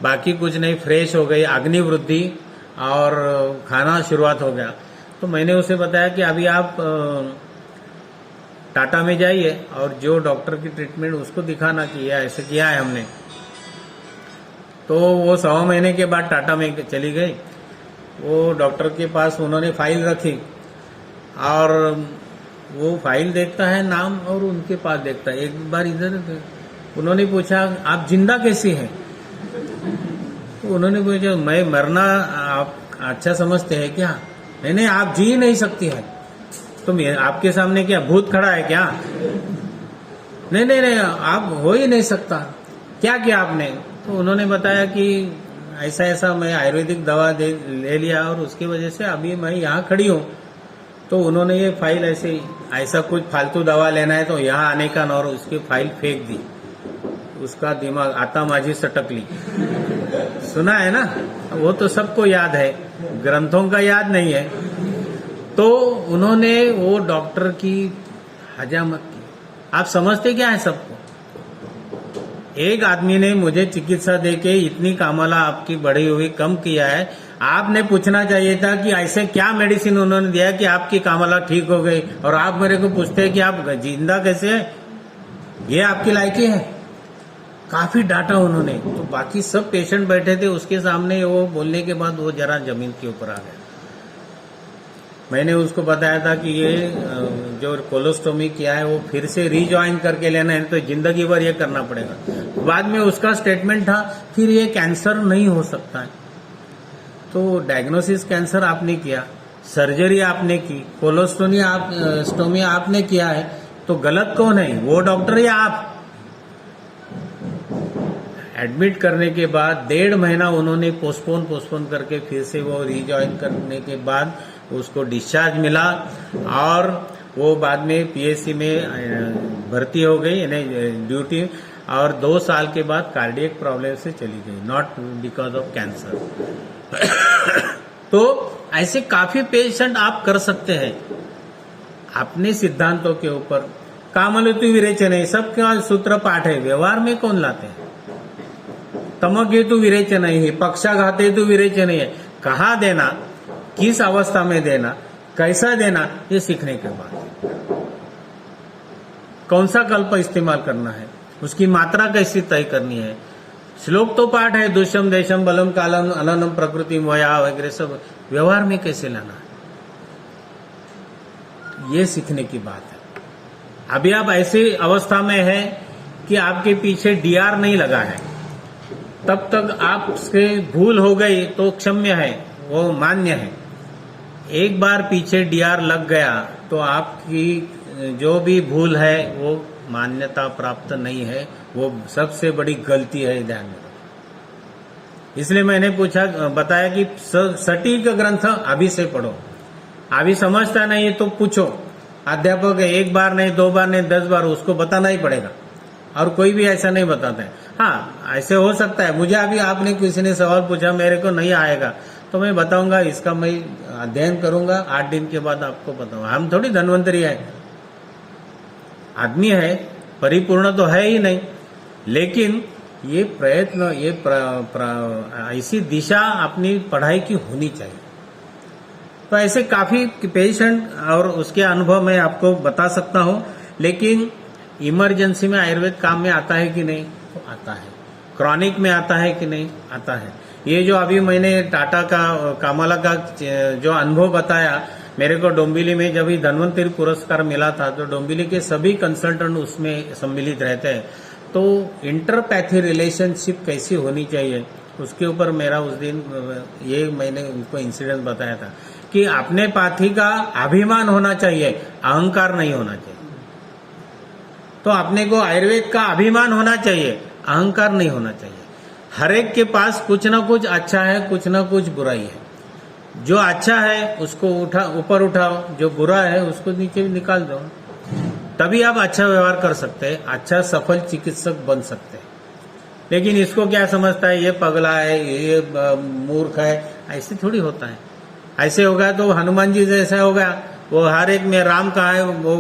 बाकी कुछ नहीं, फ्रेश हो गई, अग्निवृद्धि और खाना शुरुआत हो गया। तो मैंने उसे बताया कि अभी आप टाटा में जाइए और जो डॉक्टर की ट्रीटमेंट उसको दिखाना कि ऐसे किया है हमने। तो वो 1.25 महीने के बाद टाटा में चली गई, वो डॉक्टर के पास उन्होंने फाइल रखी और वो फाइल देखता है नाम और उनके पास देखता है, एक बार इधर उन्होंने पूछा आप जिंदा कैसी हैं? तो उन्होंने पूछा मैं मरना आप अच्छा समझते हैं क्या? नहीं, आप जी ही नहीं सकती है। तो आपके सामने क्या भूत खड़ा है क्या? नहीं, आप हो ही नहीं सकता। क्या किया आपने? तो उन्होंने बताया कि ऐसा ऐसा मैं आयुर्वेदिक दवा ले लिया और उसकी वजह से अभी मैं यहाँ खड़ी हूँ। तो उन्होंने ये फाइल ऐसा कुछ फालतू दवा लेना है तो यहाँ आने का, और उसकी फाइल फेंक दी। उसका दिमाग आता माझी सटकली, सुना है ना, वो तो सबको याद है, ग्रंथों का याद नहीं है। तो उन्होंने वो डॉक्टर की हजामत की। आप समझते क्या है सबको? एक आदमी ने मुझे चिकित्सा देके इतनी कामला आपकी बढ़ी हुई कम किया है, आपने पूछना चाहिए था कि ऐसे क्या मेडिसिन उन्होंने दिया कि आपकी कामला ठीक हो गई, और आप मेरे को पूछते हैं कि आप जिंदा कैसे है? ये आपकी लायकी है? काफी डांटा उन्होंने। तो बाकी सब पेशेंट बैठे थे उसके सामने, वो बोलने के बाद वो जरा जमीन के ऊपर आ गया। मैंने उसको बताया था कि ये जो कोलोस्टोमी किया है वो फिर से रीजॉइन करके लेना है, तो जिंदगी भर ये करना पड़ेगा। बाद में उसका स्टेटमेंट था फिर ये कैंसर नहीं हो सकता है। तो डायग्नोसिस कैंसर आपने किया, सर्जरी आपने की, कोलोस्टोमी आपने किया है, तो गलत कौन है, वो डॉक्टर या आप? एडमिट करने के बाद 1.5 महीना उन्होंने पोस्टपोन करके फिर से वो रीजॉइन करने के बाद उसको डिस्चार्ज मिला, और वो बाद में पीएससी में भर्ती हो गई, यानी ड्यूटी, और 2 साल के बाद कार्डियक प्रॉब्लम से चली गई, नॉट बिकॉज ऑफ कैंसर। तो ऐसे काफी पेशेंट आप कर सकते हैं अपने सिद्धांतों के ऊपर। कामलितु विरेचन है, सबका सूत्र पाठ है, व्यवहार में कौन लाते हैं? तमक विरेचन ही, पक्षाघात हेतु विरेचन है, कहाँ देना, किस अवस्था में देना, कैसा देना, ये सीखने के बाद कौन सा कल्प इस्तेमाल करना है, उसकी मात्रा कैसी तय करनी है। श्लोक तो पाठ है, दुष्यम देशम बलम कालम अननम प्रकृति वया वगैरह, सब व्यवहार में कैसे लाना है, ये सीखने की बात है। अभी आप ऐसी अवस्था में है कि आपके पीछे डीआर नहीं लगा है, तब तक आपसे भूल हो गई तो क्षम्य है, वो मान्य है। एक बार पीछे डीआर लग गया तो आपकी जो भी भूल है वो मान्यता प्राप्त नहीं है, वो सबसे बड़ी गलती है, ध्यान में। इसलिए मैंने बताया कि सटीक ग्रंथ अभी से पढ़ो। अभी समझता नहीं है तो पूछो, अध्यापक है, 1 बार नहीं 2 बार नहीं 10 बार, उसको बताना ही पड़ेगा, और कोई भी ऐसा नहीं बताता है। हाँ, ऐसे हो सकता है मुझे अभी आपने किसी ने सवाल पूछा, मेरे को नहीं आएगा तो मैं बताऊंगा, इसका मैं अध्ययन करूंगा, 8 दिन के बाद आपको बताऊंगा। हम थोड़ी धनवंतरी है, आदमी है, परिपूर्ण तो है ही नहीं, लेकिन ये प्रयत्न, ये ऐसी दिशा अपनी पढ़ाई की होनी चाहिए। तो ऐसे काफी पेशेंट और उसके अनुभव मैं आपको बता सकता हूं, लेकिन इमरजेंसी में आयुर्वेद काम में आता है कि नहीं? तो आता है। क्रॉनिक में आता है कि नहीं? आता है। ये जो अभी मैंने टाटा का कामला का जो अनुभव बताया, मेरे को डोंबिवली में जब ही धन्वंतरी पुरस्कार मिला था, तो डोंबिवली के सभी कंसल्टेंट उसमें सम्मिलित रहते हैं। तो इंटरपैथी रिलेशनशिप कैसी होनी चाहिए, उसके ऊपर मेरा उस दिन ये मैंने उनको इंसिडेंट बताया था कि अपने पाथी का अभिमान होना चाहिए, अहंकार नहीं होना चाहिए। तो अपने को आयुर्वेद का अभिमान होना चाहिए, अहंकार नहीं होना चाहिए। हर एक के पास कुछ ना कुछ अच्छा है, कुछ ना कुछ बुराई है। जो अच्छा है उसको ऊपर उठाओ, जो बुरा है उसको नीचे निकाल दो, तभी आप अच्छा व्यवहार कर सकते हैं, अच्छा सफल चिकित्सक बन सकते हैं। लेकिन इसको क्या समझता है, ये पगला है, ये मूर्ख है, ऐसे थोड़ी होता है। ऐसे होगा तो हनुमान जी जैसा होगा, वो हर एक में राम कहा है, वो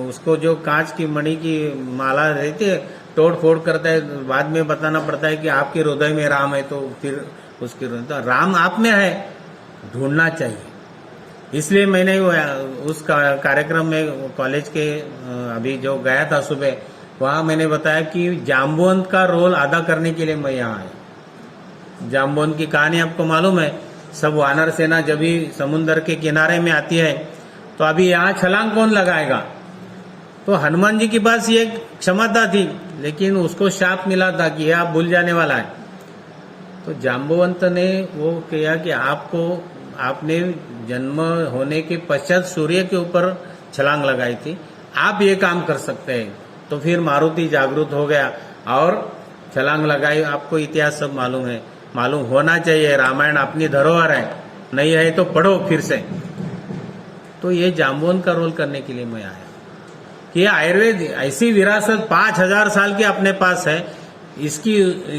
उसको जो कांच की मणि की माला रहती है तोड़ फोड़ करता है, बाद में बताना पड़ता है कि आपके हृदय में राम है, तो फिर उसके तो राम आप में है, ढूंढना चाहिए। इसलिए मैंने उस कार्यक्रम में कॉलेज के अभी जो गया था सुबह, वहां मैंने बताया कि जाम्बुवंत का रोल अदा करने के लिए मैं यहाँ आया। जाम्बुवंत की कहानी आपको मालूम है, सब वानर सेना जब भी समुन्द्र के किनारे में आती है तो अभी यहाँ छलांग कौन लगाएगा। तो हनुमान जी के पास ये क्षमता थी, लेकिन उसको शाप मिला था कि यह आप भूल जाने वाला है। तो जाम्बुवंत ने वो किया कि आपने जन्म होने के पश्चात सूर्य के ऊपर छलांग लगाई थी, आप ये काम कर सकते हैं। तो फिर मारुति जागरूक हो गया और छलांग लगाई। आपको इतिहास सब मालूम है, मालूम होना चाहिए। रामायण अपनी धरोहर है, नहीं है तो पढ़ो फिर से। तो ये जाम्बुवंत का रोल करने के लिए मैं आया कि आयुर्वेद ऐसी विरासत 5000 साल की अपने पास है, इसकी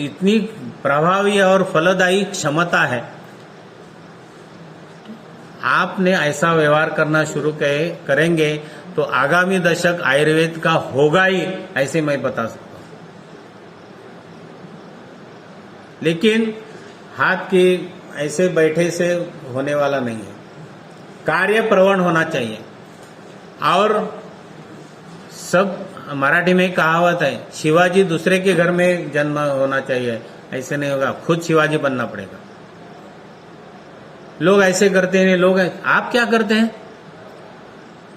इतनी प्रभावी और फलदायी क्षमता है। आपने ऐसा व्यवहार करना शुरू करेंगे तो आगामी दशक आयुर्वेद का होगा ही, ऐसे मैं बता सकता हूं। लेकिन हाथ की ऐसे बैठे से होने वाला नहीं है, कार्य प्रवण होना चाहिए। और सब मराठी में कहावत है, शिवाजी दूसरे के घर में जन्म होना चाहिए, ऐसे नहीं होगा, खुद शिवाजी बनना पड़ेगा। लोग ऐसे करते हैं, लोग आप क्या करते हैं,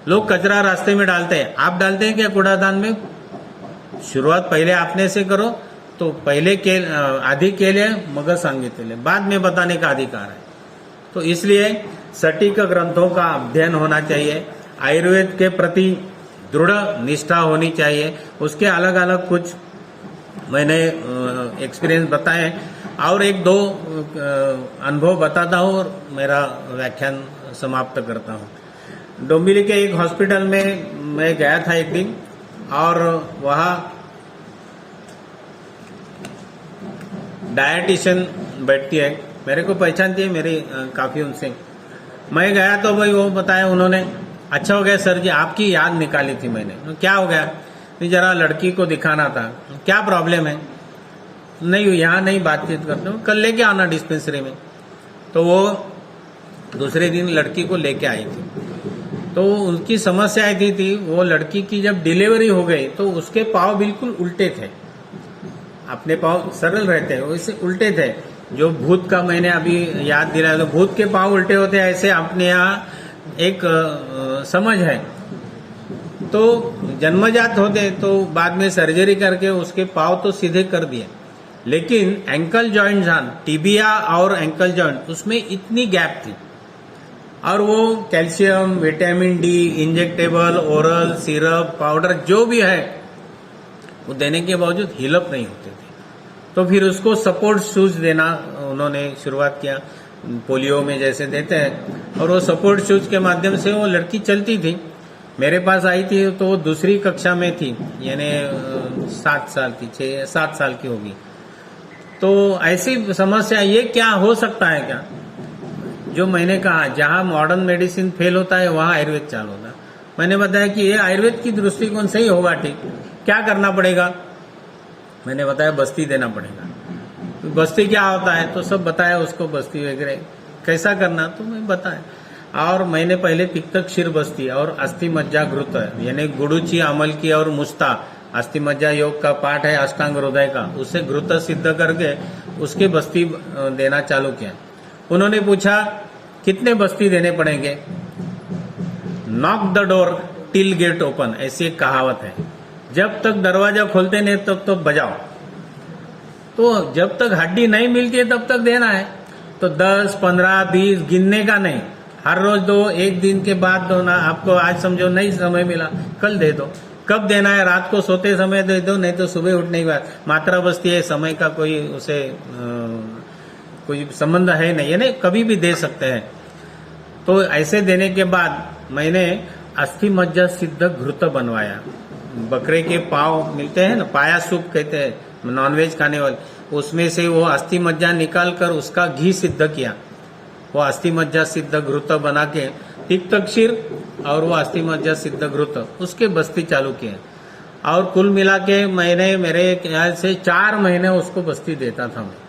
लोग कचरा रास्ते में डालते हैं, आप डालते हैं क्या कूड़ादान में? शुरुआत पहले अपने से करो, तो पहले आधी केले मगर सांगितले, बाद में बताने का अधिकार है। तो इसलिए सटीक ग्रंथों का अध्ययन होना चाहिए, आयुर्वेद के प्रति दृढ़ निष्ठा होनी चाहिए। उसके अलग अलग कुछ मैंने एक्सपीरियंस बताए और एक दो अनुभव बताता हूँ और मेरा व्याख्यान समाप्त करता हूँ। डोंबिवली के एक हॉस्पिटल में मैं गया था एक दिन, और वहाँ डायटिशियन बैठती है, मेरे को पहचानती है, मेरी काफी उनसे मैं गया तो भाई वो बताया उन्होंने, अच्छा हो गया सर जी आपकी याद निकाली थी मैंने। क्या हो गया? नहीं जरा लड़की को दिखाना था। क्या प्रॉब्लम है? नहीं यहाँ नहीं बातचीत करते हो, कल लेके आना डिस्पेंसरी में। तो वो दूसरे दिन लड़की को लेके आई थी। तो उनकी समस्या ऐसी थी, वो लड़की की जब डिलीवरी हो गई तो उसके पाँव बिल्कुल उल्टे थे, अपने पाँव सरल रहते हैं वैसे उल्टे थे। जो भूत का मैंने अभी याद दिलाया, तो भूत के पाँव उल्टे होते हैं, ऐसे अपने यहाँ एक समझ है। तो जन्मजात होते तो बाद में सर्जरी करके उसके पाँव तो सीधे कर दिए, लेकिन एंकल जॉइंट टिबिया और एंकल जॉइंट उसमें इतनी गैप थी, और वो calcium, vitamin D, injectable, oral, syrup, powder जो भी है वो देने के बावजूद हिलअप नहीं होते थे। तो फिर उसको सपोर्ट शूज देना उन्होंने शुरुआत किया, पोलियो में जैसे देते हैं, और वो सपोर्ट शूज के माध्यम से वो लड़की चलती थी। मेरे पास आई थी तो वो दूसरी कक्षा में थी, यानी 7 साल की, 6-7 साल की होगी। तो ऐसी समस्या, ये क्या हो सकता है क्या? जो मैंने कहा जहां मॉडर्न मेडिसिन फेल होता है वहां आयुर्वेद चालू होता है। मैंने बताया कि ये आयुर्वेद की दृष्टिकोण सही होगा, ठीक, क्या करना पड़ेगा? मैंने बताया बस्ती देना पड़ेगा। बस्ती क्या होता है तो सब बताया उसको, बस्ती वगैरह कैसा करना तो मैं बताया। और मैंने पहले पित्त क्षीर बस्ती और अस्थि मज्जा घृत यानी गुड़ुची अमल की और मुस्ता, अस्थि मज्जा योग का पाठ है अष्टांग हृदय का, उससे घृत सिद्ध करके उसके बस्ती देना चालू किया। उन्होंने पूछा कितने बस्ती देने पड़ेंगे? Knock the door till get open, ऐसी एक कहावत है। जब तक दरवाजा खोलते नहीं तब तक बजाओ। तो जब तक हड्डी नहीं मिलती है तब तक देना है। तो 10, 15, 20 गिनने का नहीं, हर रोज दो, एक दिन के बाद दो ना। आपको आज समझो नहीं समय मिला, कल दे दो। कब देना है? रात को सोते समय दे दो, नहीं तो सुबह उठने के बाद। मात्रा बस्ती है, समय का कोई उसे कोई संबंध है नहीं, यानी कभी भी दे सकते हैं। तो ऐसे देने के बाद मैंने अस्थि मज्जा सिद्ध घृत बनवाया। बकरे के पाव मिलते हैं ना, पाया सूप कहते हैं नॉनवेज खाने वाले, उसमें से वो अस्थि मज्जा निकाल कर उसका घी सिद्ध किया। वो अस्थि मज्जा सिद्ध घृत बना के तिक्त क्षीर और वो अस्थि मज्जा सिद्ध घृत उसके बस्ती चालू किए। और कुल मिला के मैंने मेरे ख्याल से 4 महीने उसको बस्ती देता था मैं।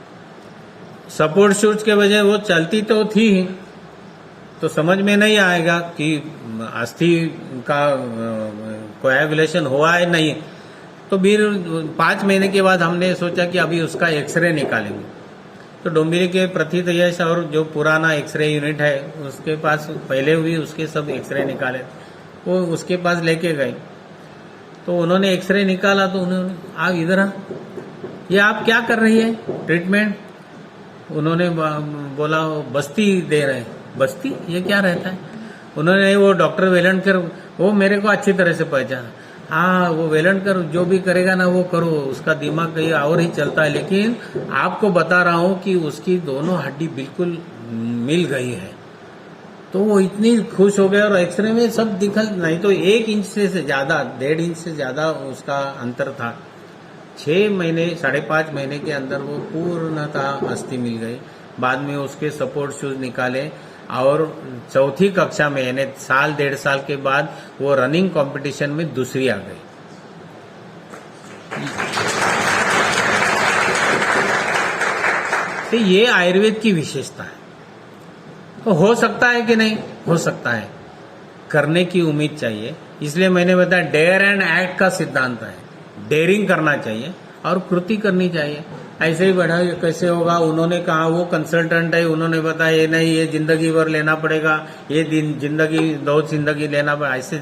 सपोर्ट शूज के वजह वो चलती तो थी ही, तो समझ में नहीं आएगा कि अस्थि का कोएगुलेशन हुआ है नहीं। तो फिर 5 महीने के बाद हमने सोचा कि अभी उसका एक्सरे निकालेंगे। तो डोंबिवली के प्रथित यश और जो पुराना एक्सरे यूनिट है उसके पास पहले भी उसके सब एक्सरे निकाले, वो उसके पास लेके गए। तो उन्होंने एक्सरे निकाला तो उन्होंने, आप इधर आ, ये आप क्या कर रही है ट्रीटमेंट? उन्होंने बोला बस्ती दे रहे हैं। बस्ती ये क्या रहता है? उन्होंने वो डॉक्टर वेलणकर, वो मेरे को अच्छी तरह से पहचाना। हाँ, वो वेलणकर जो भी करेगा ना वो करो, उसका दिमाग कहीं और ही चलता है। लेकिन आपको बता रहा हूं कि उसकी दोनों हड्डी बिल्कुल मिल गई है। तो वो इतनी खुश हो गए और एक्सरे में सब दिखा, नहीं तो 1 इंच से ज्यादा, 1.5 इंच से ज्यादा उसका अंतर था। 6 महीने 5.5 महीने के अंदर वो पूर्णतः अस्थि मिल गई। बाद में उसके सपोर्ट शूज निकाले और 4थी कक्षा में यानी 1.5 साल के बाद वो रनिंग कंपटीशन में दूसरी आ गई। तो ये आयुर्वेद की विशेषता है। तो हो सकता है कि नहीं? हो सकता है, करने की उम्मीद चाहिए। इसलिए मैंने बताया डेयर एंड एक्ट का सिद्धांत है। डेयरिंग करना चाहिए और कृति करनी चाहिए। ऐसे ही बढ़ा कैसे होगा? उन्होंने कहा, वो कंसल्टेंट है, उन्होंने बताया ये नहीं, ये जिंदगी भर लेना पड़ेगा, ये दिन जिंदगी 2 जिंदगी लेना पड़ेगा। ऐसे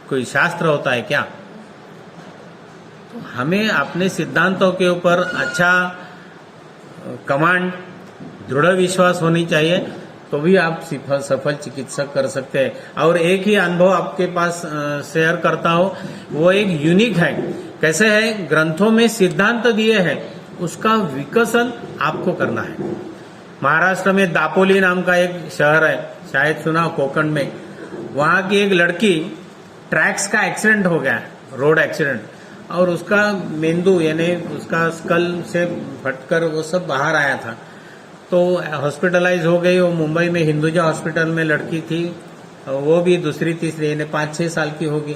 कोई शास्त्र होता है क्या? तो हमें अपने सिद्धांतों के ऊपर अच्छा कमांड, दृढ़ विश्वास होनी चाहिए, तो भी आप सफल चिकित्सक कर सकते हैं। और एक ही अनुभव आपके पास शेयर करता हूं, वो एक यूनिक है। कैसे है? ग्रंथों में सिद्धांत दिए हैं, उसका विकसन आपको करना है। महाराष्ट्र में दापोली नाम का एक शहर है, शायद सुना, कोकण में। वहां की एक लड़की, ट्रैक्स का एक्सीडेंट हो गया, रोड एक्सीडेंट, और उसका मेंदू यानी उसका स्कल से फटकर वो सब बाहर आया था। तो हॉस्पिटलाइज हो गई। वो मुंबई में हिंदुजा हॉस्पिटल में लड़की थी, वो भी दूसरी तीसरी यानी 5-6 साल की होगी।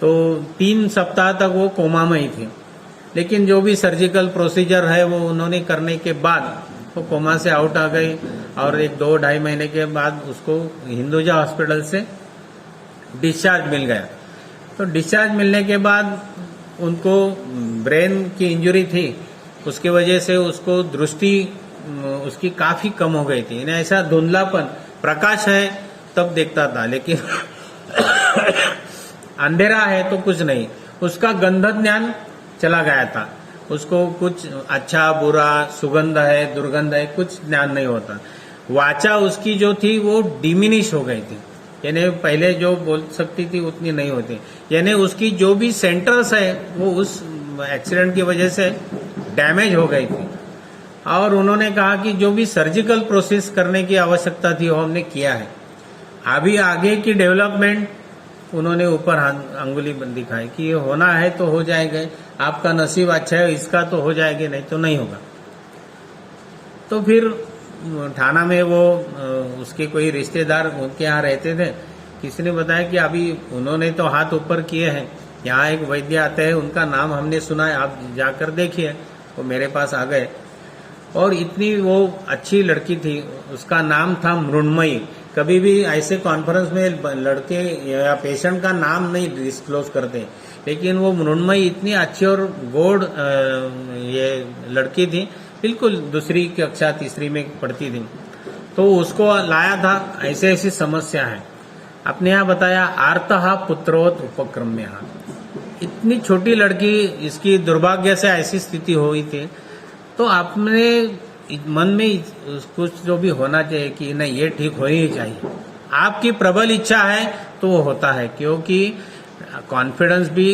तो 3 सप्ताह तक वो कोमा में ही थी। लेकिन जो भी सर्जिकल प्रोसीजर है वो उन्होंने करने के बाद वो कोमा से आउट आ गई और 1-2-2.5 महीने के बाद उसको हिंदुजा हॉस्पिटल से डिस्चार्ज मिल गया। तो डिस्चार्ज मिलने के बाद उनको ब्रेन की इंजरी थी, उसकी वजह से उसको दृष्टि उसकी काफी कम हो गई थी। ऐसा धुंधलापन, प्रकाश है तब देखता था, लेकिन अंधेरा है तो कुछ नहीं। उसका गंध ज्ञान चला गया था, उसको कुछ अच्छा बुरा, सुगंध है दुर्गंध है, कुछ ज्ञान नहीं होता। वाचा उसकी जो थी वो डिमिनिश हो गई थी, यानी पहले जो बोल सकती थी उतनी नहीं होती। यानी उसकी जो भी सेंटर्स है वो उस एक्सीडेंट की वजह से डैमेज हो गई थी। और उन्होंने कहा कि जो भी सर्जिकल प्रोसेस करने की आवश्यकता थी वो हमने किया है। अभी आगे की डेवलपमेंट उन्होंने ऊपर अंगुली दिखाई कि ये होना है तो हो जाएगा, आपका नसीब अच्छा है, इसका तो हो जाएगा, नहीं तो नहीं होगा। तो फिर थाना में वो उसके कोई रिश्तेदार उनके यहाँ रहते थे, किसी ने बताया कि अभी उन्होंने तो हाथ ऊपर किए हैं, यहाँ एक वैद्य आते हैं, उनका नाम हमने सुना है, आप जाकर देखिए। वो मेरे पास आ गए और इतनी वो अच्छी लड़की थी, उसका नाम था मृण्मयी। कभी भी ऐसे कॉन्फ्रेंस में लड़के या पेशेंट का नाम नहीं डिस्क्लोज करते, लेकिन वो मृण्मयी इतनी अच्छी और गोड ये लड़की थी, बिल्कुल दूसरी कक्षा तीसरी में पढ़ती थी। तो उसको लाया था, ऐसे ऐसी समस्या है। अपने यहाँ बताया आर्तः पुत्रोत उपक्रम्य, इतनी छोटी लड़की, इसकी दुर्भाग्य से ऐसी स्थिति हुई थी, तो आपने मन में कुछ जो भी होना चाहिए कि नहीं ये ठीक हो ही चाहिए। आपकी प्रबल इच्छा है तो वो होता है, क्योंकि कॉन्फिडेंस भी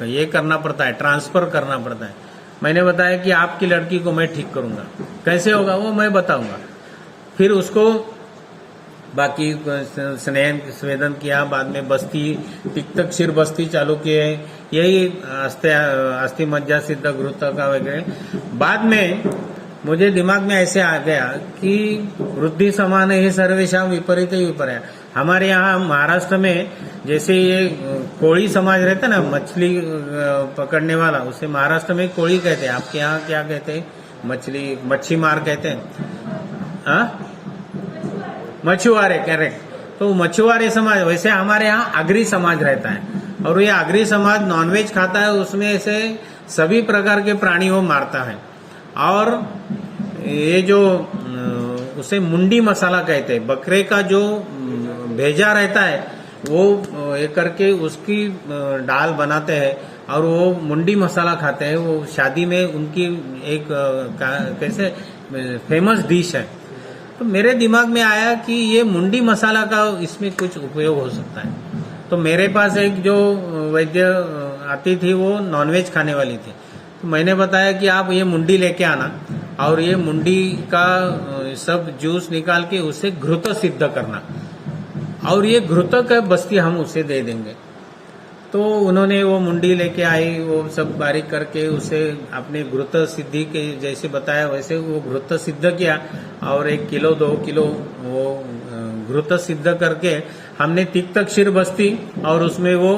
ये करना पड़ता है, ट्रांसफर करना पड़ता है। मैंने बताया कि आपकी लड़की को मैं ठीक करूंगा, कैसे होगा वो मैं बताऊंगा। फिर उसको बाकी स्नेह संवेदन किया, बाद में बस्ती तिक्तक्षीर बस्ती चालू किए, यही अस्थि मज्जा सिद्ध घृत का वगैरह। बाद में मुझे दिमाग में ऐसे आ गया कि वृद्धि समान ही सर्वेशाम विपरीत विपर्य। हमारे यहाँ महाराष्ट्र में जैसे ये कोળી समाज रहता है ना, मछली पकड़ने वाला, उसे महाराष्ट्र में कोળી कहते हैं। आपके यहाँ क्या कहते हैं? मच्छी मार कहते हैं, हाँ मछुआरे, करेक्ट। तो मछुआरे समाज, वैसे हमारे यहाँ आगरी समाज रहता है, और ये आगरी समाज नॉनवेज खाता है, उसमें से सभी प्रकार के प्राणियों मारता है। और ये जो उसे मुंडी मसाला कहते हैं, बकरे का जो भेजा रहता है वो ये करके उसकी दाल बनाते हैं और वो मुंडी मसाला खाते हैं। वो शादी में उनकी एक कैसे फेमस डिश है। तो मेरे दिमाग में आया कि ये मुंडी मसाला का इसमें कुछ उपयोग हो सकता है। तो मेरे पास एक जो वैद्य आती थी वो नॉनवेज खाने वाली थी, तो मैंने बताया कि आप ये मुंडी लेके आना और ये मुंडी का सब जूस निकाल के उसे घृत सिद्ध करना, और ये घृत का बस्ती हम उसे दे देंगे। तो उन्होंने वो मुंडी लेके आई, वो सब बारीक करके उसे अपने घृत सिद्धि के जैसे बताया वैसे वो घृत सिद्ध किया, और 1 किलो 2 किलो वो घृत सिद्ध करके हमने तिक्तक्षीर बस्ती और उसमें वो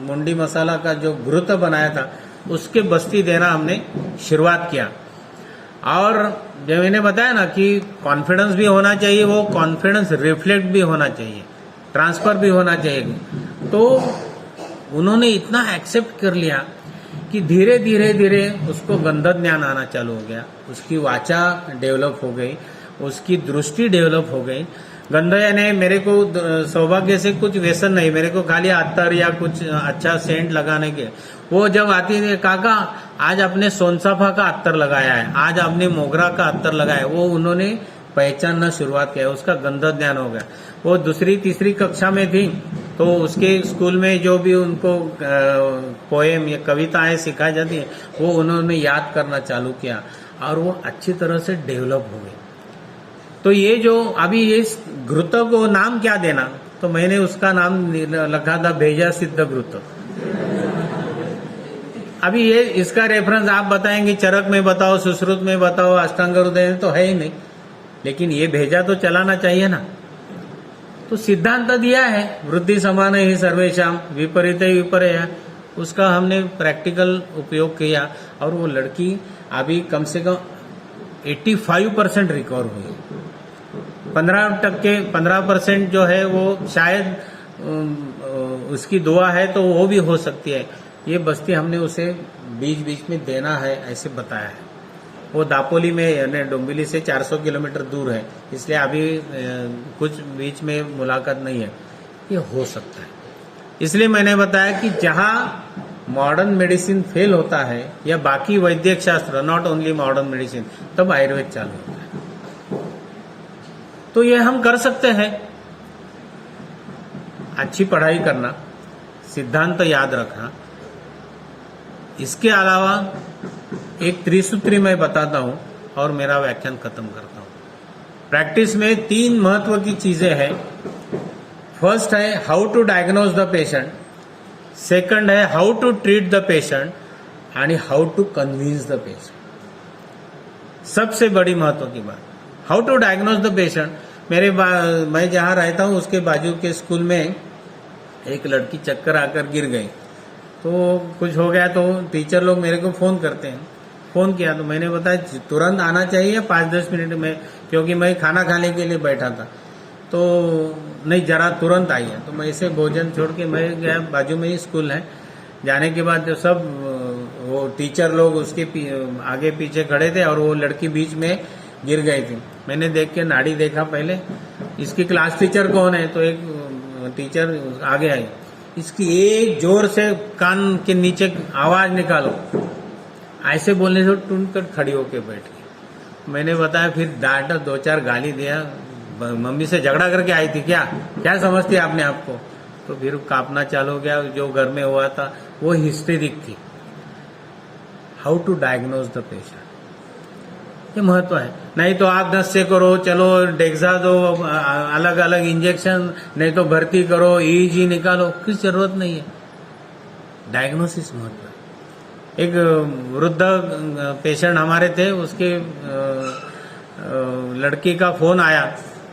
मुंडी मसाला का जो घृत बनाया था उसके बस्ती देना हमने शुरुआत किया। और जो मैंने बताया ना कि कॉन्फिडेंस भी होना चाहिए, वो कॉन्फिडेंस रिफ्लेक्ट भी होना चाहिए, ट्रांसफर भी होना चाहिए। तो उन्होंने इतना एक्सेप्ट कर लिया कि धीरे धीरे धीरे उसको गंध ज्ञान आना चालू हो गया, उसकी वाचा डेवलप हो गई, उसकी दृष्टि डेवलप हो गई। गंध यानी मेरे को सौभाग्य से कुछ व्यसन नहीं, मेरे को खाली अत्तर या कुछ अच्छा सेंट लगाने के। वो जब आती थी, काका आज आपने सोनसाफा का अत्तर लगाया है, आज आपने मोगरा का अत्तर लगाया है, वो उन्होंने पहचानना शुरुआत किया, उसका गंध ज्ञान हो गया। वो 2री 3री कक्षा में थी, तो उसके स्कूल में जो भी उनको पोएम या कविताएं सिखाई जाती है वो उन्होंने याद करना चालू किया, और वो अच्छी तरह से डेवलप हो गई। तो ये जो अभी ये घृत को नाम क्या देना, तो मैंने उसका नाम लिखा था भेजा सिद्ध घृत। अभी ये इसका रेफरेंस आप बताएंगे चरक में बताओ, सुश्रुत में बताओ, अष्टांग हृदय तो है ही नहीं, लेकिन ये भेजा तो चलाना चाहिए ना। तो सिद्धांत दिया है वृद्धि समान ही सर्वेशाम विपरीत विपर्य, उसका हमने प्रैक्टिकल उपयोग किया, और वो लड़की अभी कम से कम 85% रिकवर हुई। 15% जो है वो शायद उसकी दुआ है तो वो भी हो सकती है। ये बस्ती हमने उसे बीच बीच में देना है ऐसे बताया है। वो दापोली में यानी डोंबिवली से 400 किलोमीटर दूर है, इसलिए अभी कुछ बीच में मुलाकात नहीं है, ये हो सकता है। इसलिए मैंने बताया कि जहां मॉडर्न मेडिसिन फेल होता है या बाकी वैद्यक शास्त्र, नॉट ओनली मॉडर्न मेडिसिन, तब आयुर्वेद चालू होता है। तो ये हम कर सकते हैं। अच्छी पढ़ाई करना, सिद्धांत याद रखना। इसके अलावा एक त्रिसूत्री मैं बताता हूं और मेरा व्याख्यान खत्म करता हूं। प्रैक्टिस में 3 महत्व की चीजें हैं। फर्स्ट है how to diagnose the patient, second है how to treat the patient, and how to convince the patient. सबसे बड़ी महत्व की बात, how to diagnose the patient. मैं जहां रहता हूं उसके बाजू के स्कूल में एक लड़की चक्कर आकर गिर गई, तो कुछ हो गया, तो टीचर लोग मेरे को फोन करते हैं। फोन किया तो मैंने बताया तुरंत आना चाहिए 5-10 मिनट में, क्योंकि मैं खाना खाने के लिए बैठा था। तो नहीं, जरा तुरंत आइए। तो मैं इसे भोजन छोड़ के मैं गया, बाजू में ही स्कूल है। जाने के बाद जो सब वो टीचर लोग उसके आगे पीछे खड़े थे और वो लड़की बीच में गिर गई थी। मैंने देख के नाड़ी देखा पहले, इसकी क्लास टीचर कौन है, तो एक टीचर आगे आई। इसकी एक जोर से कान के नीचे आवाज निकालो। ऐसे बोलने से टूट कर खड़ी होके बैठ गई। मैंने बताया, फिर डांटा, 2-4 गाली दिया। मम्मी से झगड़ा करके आई थी क्या समझती है आपने आपको? तो फिर कांपना चालू हो गया। जो घर में हुआ था वो हिस्टेरिक थी। How to diagnose the patient, ये महत्व है। नहीं तो आप 10 से करो, चलो डेक्सा दो, अलग अलग इंजेक्शन, नहीं तो भर्ती करो, EEG निकालो, कुछ जरूरत नहीं है। डायग्नोसिस महत्व है। एक वृद्ध पेशेंट हमारे थे, उसके लड़की का फोन आया,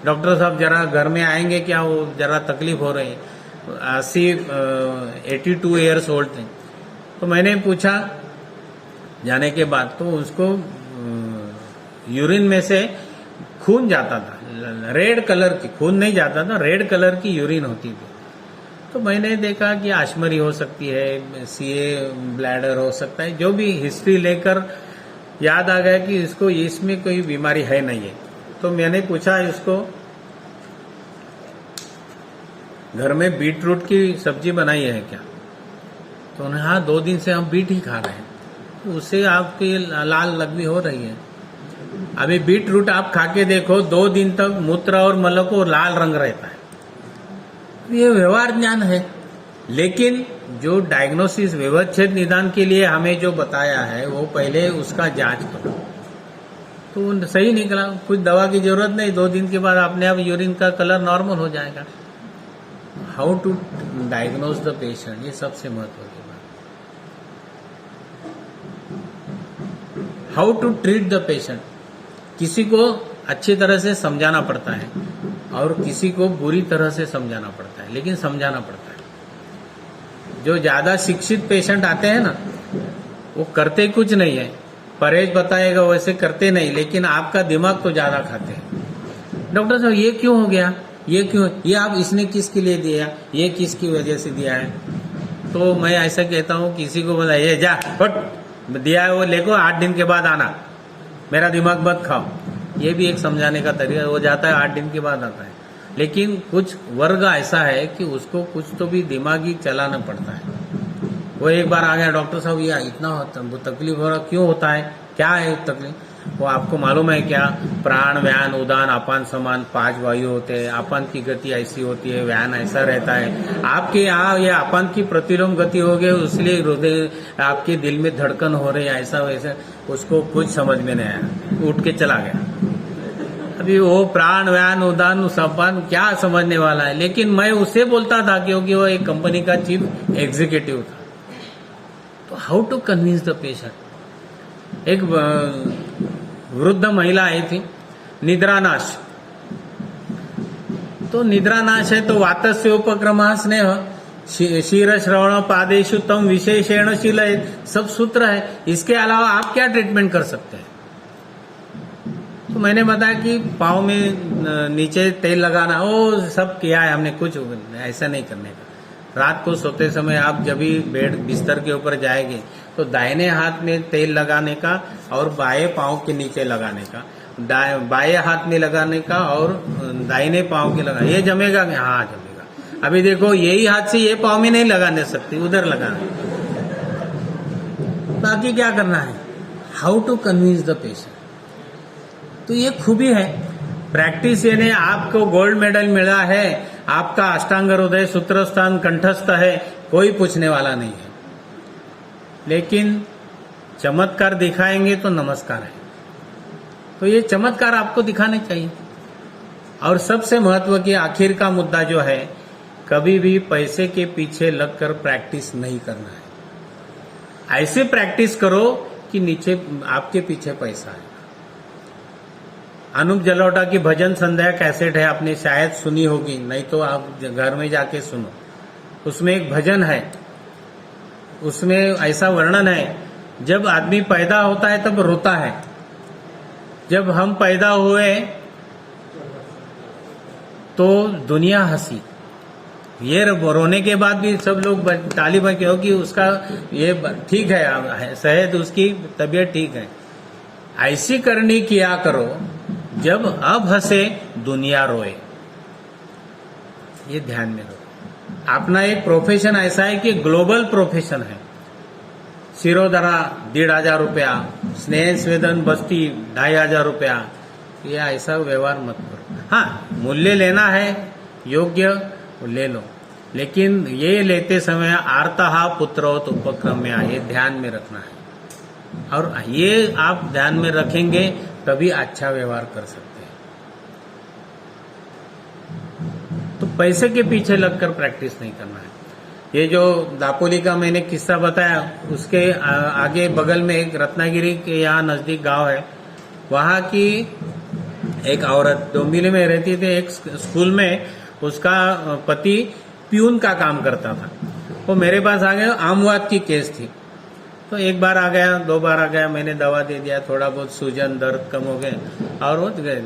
डॉक्टर साहब जरा घर में आएंगे क्या, वो जरा तकलीफ हो रही है। 82 ईयर्स ओल्ड थे। तो मैंने पूछा जाने के बाद, तो उसको यूरिन में से खून जाता था, रेड कलर की, खून नहीं जाता था, रेड कलर की यूरिन होती थी। तो मैंने देखा कि आशमरी हो सकती है, CA ब्लैडर हो सकता है, जो भी हिस्ट्री लेकर याद आ गया कि इसको इसमें कोई बीमारी है नहीं है। तो मैंने पूछा इसको, घर में बीट रूट की सब्जी बनाई है क्या? तो उन्हें, हाँ 2 दिन से हम बीट ही खा रहे हैं। तो उससे आपकी लाल लकवी हो रही है। अभी बीट रूट आप खा के देखो, 2 दिन तक मूत्र और मल को लाल रंग रहता है। ये व्यवहार ज्ञान है। लेकिन जो डायग्नोसिस, व्यवच्छेद निदान के लिए हमें जो बताया है, वो पहले उसका जांच करो। तो सही निकला, कुछ दवा की जरूरत नहीं, 2 दिन के बाद अपने आप यूरिन का कलर नॉर्मल हो जाएगा। How to diagnose the patient, ये सबसे महत्व की बात। How to treat the patient, किसी को अच्छी तरह से समझाना पड़ता है और किसी को बुरी तरह से समझाना पड़ता है, लेकिन समझाना पड़ता है। जो ज्यादा शिक्षित पेशेंट आते हैं ना, वो करते कुछ नहीं है, परहेज बताएगा वैसे करते नहीं, लेकिन आपका दिमाग तो ज्यादा खाते हैं। डॉक्टर साहब ये क्यों हो गया, ये क्यों, ये आप इसने किसके लिए दिया, ये किसकी वजह से दिया है? तो मैं ऐसा कहता हूँ, किसी को बोला ये जा फट दिया है वो लेको, 8 दिन के बाद आना, मेरा दिमाग मत खाओ। ये भी एक समझाने का तरीका। वो जाता है 8 दिन के बाद आता है। लेकिन कुछ वर्ग ऐसा है कि उसको कुछ तो भी दिमागी चलाना पड़ता है। वो एक बार आ गया, डॉक्टर साहब ये इतना तकलीफ हो रहा, क्यों होता है, क्या है तकलीफ? वो आपको मालूम है क्या, प्राण, व्यान, उदान, अपान समान 5 वायु होते हैं। अपान की गति ऐसी होती है, व्यान ऐसा रहता है। आपके यहाँ ये अपान की प्रतिलोम गति हो गई, इसलिए हृदय, आपके दिल में धड़कन हो रही है, ऐसा वैसा। उसको कुछ समझ में नहीं आया, उठ के चला गया। अभी वो प्राण, व्यान, उदान, अपान क्या समझने वाला है? लेकिन मैं उससे बोलता था क्योंकि वो एक कंपनी का चीफ एग्जीक्यूटिव था। तो how to convince the patient. एक वृद्ध महिला आई थी, निद्रानाश। तो निद्रानाश है तो वातस्य उपक्रमः स्नेह, शीर श्रवण पादेषु तम विशेषेण शीलयेत्, सब सूत्र है। इसके अलावा आप क्या ट्रीटमेंट कर सकते हैं? तो मैंने बताया कि पाँव में नीचे तेल लगाना, वो सब किया है हमने, कुछ ऐसा नहीं करने का। रात को सोते समय आप जब भी बेड बिस्तर के ऊपर जाएंगे तो दाहिने हाथ में तेल लगाने का और बाएं पांव के नीचे लगाने का, बाएं हाथ में लगाने का और दाहिने पांव के लगाने। ये जमेगा? हाँ जमेगा। अभी देखो यही हाथ से ये पांव में नहीं लगाने सकती, उधर लगाना। बाकी क्या करना है? How to convince the patient. तो ये खूबी है प्रैक्टिस। यानी आपको गोल्ड मेडल मिला है, आपका अष्टांग हृदय सूत्रस्थान कंठस्थ है, कोई पूछने वाला नहीं है। लेकिन चमत्कार दिखाएंगे तो नमस्कार है। तो ये चमत्कार आपको दिखाने चाहिए। और सबसे महत्व की आखिर का मुद्दा जो है, कभी भी पैसे के पीछे लगकर प्रैक्टिस नहीं करना है। ऐसे प्रैक्टिस करो कि नीचे आपके पीछे पैसा है। अनूप जलोटा की भजन संध्या कैसेट है, आपने शायद सुनी होगी, नहीं तो आप घर में जाके सुनो। उसमें एक भजन है, उसमें ऐसा वर्णन है, जब आदमी पैदा होता है तब रोता है। जब हम पैदा हुए तो दुनिया हंसी। ये रोने के बाद भी सब लोग ताली बजाते, क्योंकि उसका ये ठीक है, सेहत उसकी तबीयत ठीक है। ऐसी करनी किया करो जब अब हंसे दुनिया रोए। ये ध्यान में रखो। अपना एक प्रोफेशन ऐसा है कि ग्लोबल प्रोफेशन है। शिरोधरा 1,500 रुपया, स्नेह स्वेदन बस्ती 2,500 रुपया, ये ऐसा व्यवहार मत करो। हाँ, मूल्य लेना है योग्य ले लो, लेकिन ये लेते समय आर्तहा पुत्रोत उपक्रम्या, ये ध्यान में रखना है। और ये आप ध्यान में रखेंगे तभी अच्छा व्यवहार कर सकते हैं। तो पैसे के पीछे लगकर प्रैक्टिस नहीं करना है। ये जो दापोली का मैंने किस्सा बताया, उसके आगे बगल में एक रत्नागिरी के यहाँ नजदीक गांव है, वहां की एक औरत डोंबिवली में रहती थी। एक स्कूल में उसका पति प्यून का काम करता था। वो मेरे पास आ गया, आमवाद की केस थी। तो एक बार आ गया, 2 बार आ गया, मैंने दवा दे दिया, थोड़ा बहुत सूजन दर्द कम हो गए और वो गए।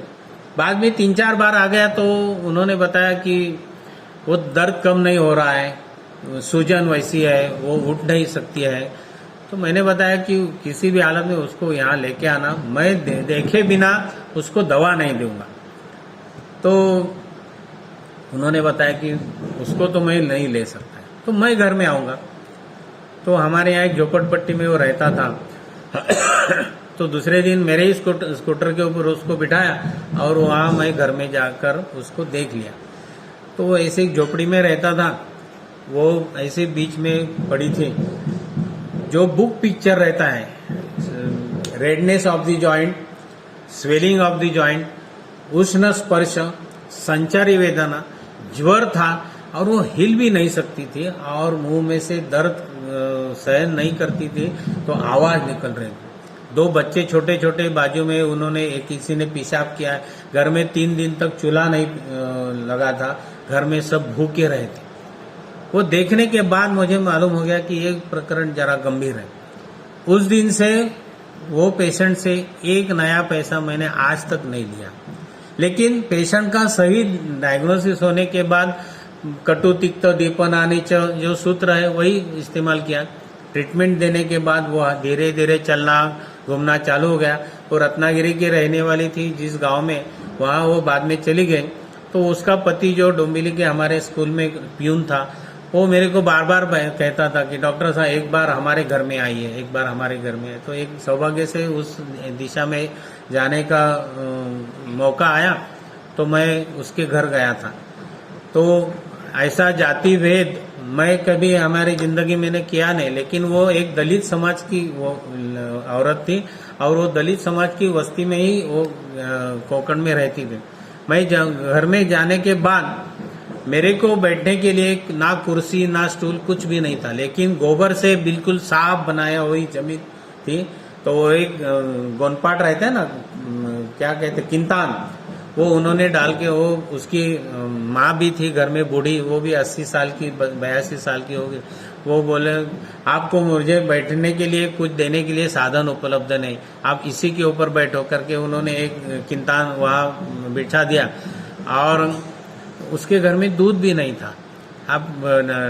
बाद में 3-4 बार आ गया तो उन्होंने बताया कि वो दर्द कम नहीं हो रहा है, सूजन वैसी है, वो उठ नहीं सकती है। तो मैंने बताया कि किसी भी हालत में उसको यहाँ लेके आना, मैं देखे बिना उसको दवा नहीं दूंगा। तो उन्होंने बताया कि उसको तो मैं नहीं ले सकता, तो मैं घर में आऊंगा। तो हमारे यहाँ एक झोपड़पट्टी में वो रहता था। तो दूसरे दिन मेरे ही स्कूटर के ऊपर उसको बिठाया और वहाँ मैं घर में जाकर उसको देख लिया। तो वो ऐसे एक झोपड़ी में रहता था, वो ऐसे बीच में पड़ी थी। जो बुक पिक्चर रहता है, redness of the joint, swelling of the joint, उष्ण स्पर्श, संचारी वेदना, ज्वर था और वो हिल भी नहीं सकती थी और मुंह में से दर्द सहन नहीं करती थी, तो आवाज निकल रही थी। 2 बच्चे छोटे छोटे बाजू में, उन्होंने किसी ने पेशाब किया। घर में 3 दिन तक चूल्हा नहीं लगा था, घर में सब भूखे रहे थे। वो देखने के बाद मुझे मालूम हो गया कि ये प्रकरण जरा गंभीर है। उस दिन से वो पेशेंट से एक नया पैसा मैंने आज तक नहीं लिया। लेकिन पेशेंट का सही डायग्नोसिस होने के बाद कटु तिक्त दीपनानी जो सूत्र है वही इस्तेमाल किया। ट्रीटमेंट देने के बाद वो धीरे धीरे चलना घूमना चालू हो गया। वो रत्नागिरी की रहने वाली थी जिस गांव में, वहाँ वो बाद में चली गई। तो उसका पति जो डोंबिवली के हमारे स्कूल में प्यून था, वो मेरे को बार बार कहता था कि डॉक्टर साहब एक बार हमारे घर में आइए, एक बार हमारे घर में। तो एक सौभाग्य से उस दिशा में जाने का मौका आया तो मैं उसके घर गया था। तो ऐसा जाति भेद मैं कभी हमारी जिंदगी में किया नहीं, लेकिन वो एक दलित समाज की वो औरत थी और वो दलित समाज की बस्ती में ही वो कोकण में रहती थी। मैं घर में जाने के बाद मेरे को बैठने के लिए ना कुर्सी ना स्टूल कुछ भी नहीं था, लेकिन गोबर से बिल्कुल साफ बनाया हुई जमीन थी। तो वो एक गोनपाट रहता है ना, क्या कहते, किंतान, वो उन्होंने डाल के, वो उसकी माँ भी थी घर में बूढ़ी, वो भी 80 साल की 82 साल की होगी। वो बोले आपको मुझे बैठने के लिए कुछ देने के लिए साधन उपलब्ध नहीं, आप इसी के ऊपर बैठो करके उन्होंने एक किंतान वहाँ बिठा दिया। और उसके घर में दूध भी नहीं था। आप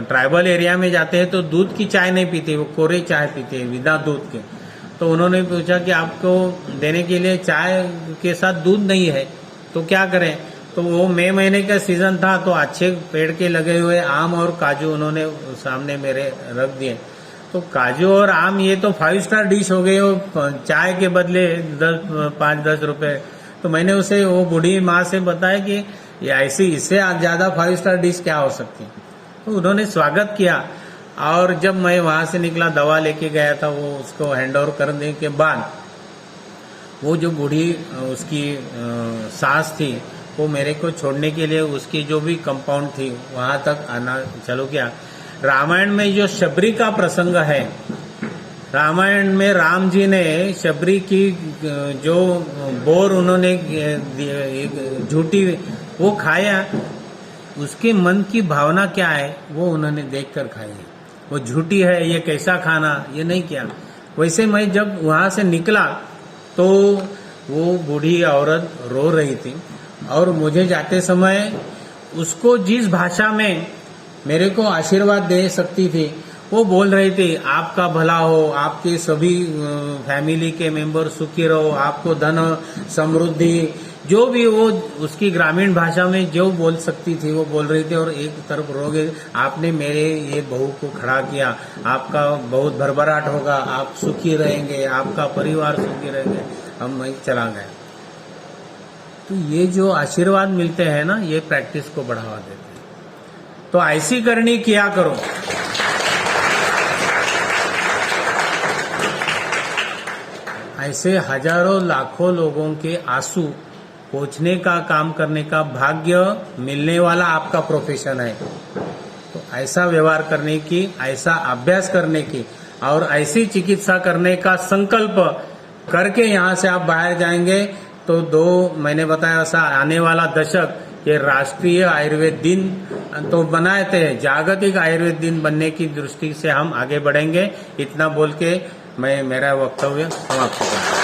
ट्राइबल एरिया में जाते हैं तो दूध की चाय नहीं पीते, वो कोरे चाय पीते हैं बिना दूध के। तो उन्होंने पूछा कि आपको देने के लिए चाय के साथ दूध नहीं है तो क्या करें। तो वो मई महीने का सीजन था, तो अच्छे पेड़ के लगे हुए आम और काजू उन्होंने सामने मेरे रख दिए। तो काजू और आम ये तो 5 स्टार डिश हो गई, वो चाय के बदले 5-10 रुपए। तो मैंने उसे, वो बूढ़ी माँ से बताया कि ये ऐसी, इससे ज्यादा 5 स्टार डिश क्या हो सकती है। तो उन्होंने स्वागत किया। और जब मैं वहां से निकला, दवा लेके गया था, वो उसको हैंड ओवर करने के बाद वो जो बूढ़ी उसकी सास थी, वो मेरे को छोड़ने के लिए उसकी जो भी कंपाउंड थी वहां तक आना चालू किया। रामायण में जो शबरी का प्रसंग है, रामायण में राम जी ने शबरी की जो बोर उन्होंने झूठी वो खाया, उसके मन की भावना क्या है वो उन्होंने देखकर खाई है। वो झूठी है, ये कैसा खाना, ये नहीं किया। वैसे मैं जब वहां से निकला तो वो बूढ़ी औरत रो रही थी और मुझे जाते समय उसको जिस भाषा में मेरे को आशीर्वाद दे सकती थी वो बोल रही थी, आपका भला हो, आपके सभी फैमिली के मेंबर सुखी रहो, आपको धन समृद्धि जो भी वो उसकी ग्रामीण भाषा में जो बोल सकती थी वो बोल रही थी, और एक तरफ रोगे आपने मेरे ये बहू को खड़ा किया, आपका बहुत भरभराट होगा, आप सुखी रहेंगे, आपका परिवार सुखी रहेंगे, हम वहीं चला गए। तो ये जो आशीर्वाद मिलते हैं ना, ये प्रैक्टिस को बढ़ावा देते हैं। तो ऐसी करनी किया करो। ऐसे हजारों लाखों लोगों के आंसू पोंछने का काम करने का भाग्य मिलने वाला आपका प्रोफेशन है। तो ऐसा व्यवहार करने की, ऐसा अभ्यास करने की और ऐसी चिकित्सा करने का संकल्प करके यहाँ से आप बाहर जाएंगे तो मैंने बताया ऐसा आने वाला दशक ये राष्ट्रीय आयुर्वेद दिन तो बनाए थे, जागतिक आयुर्वेद दिन बनने की दृष्टि से हम आगे बढ़ेंगे। इतना बोल के मैं मेरा वक्तव्य समाप्त करता हूँ।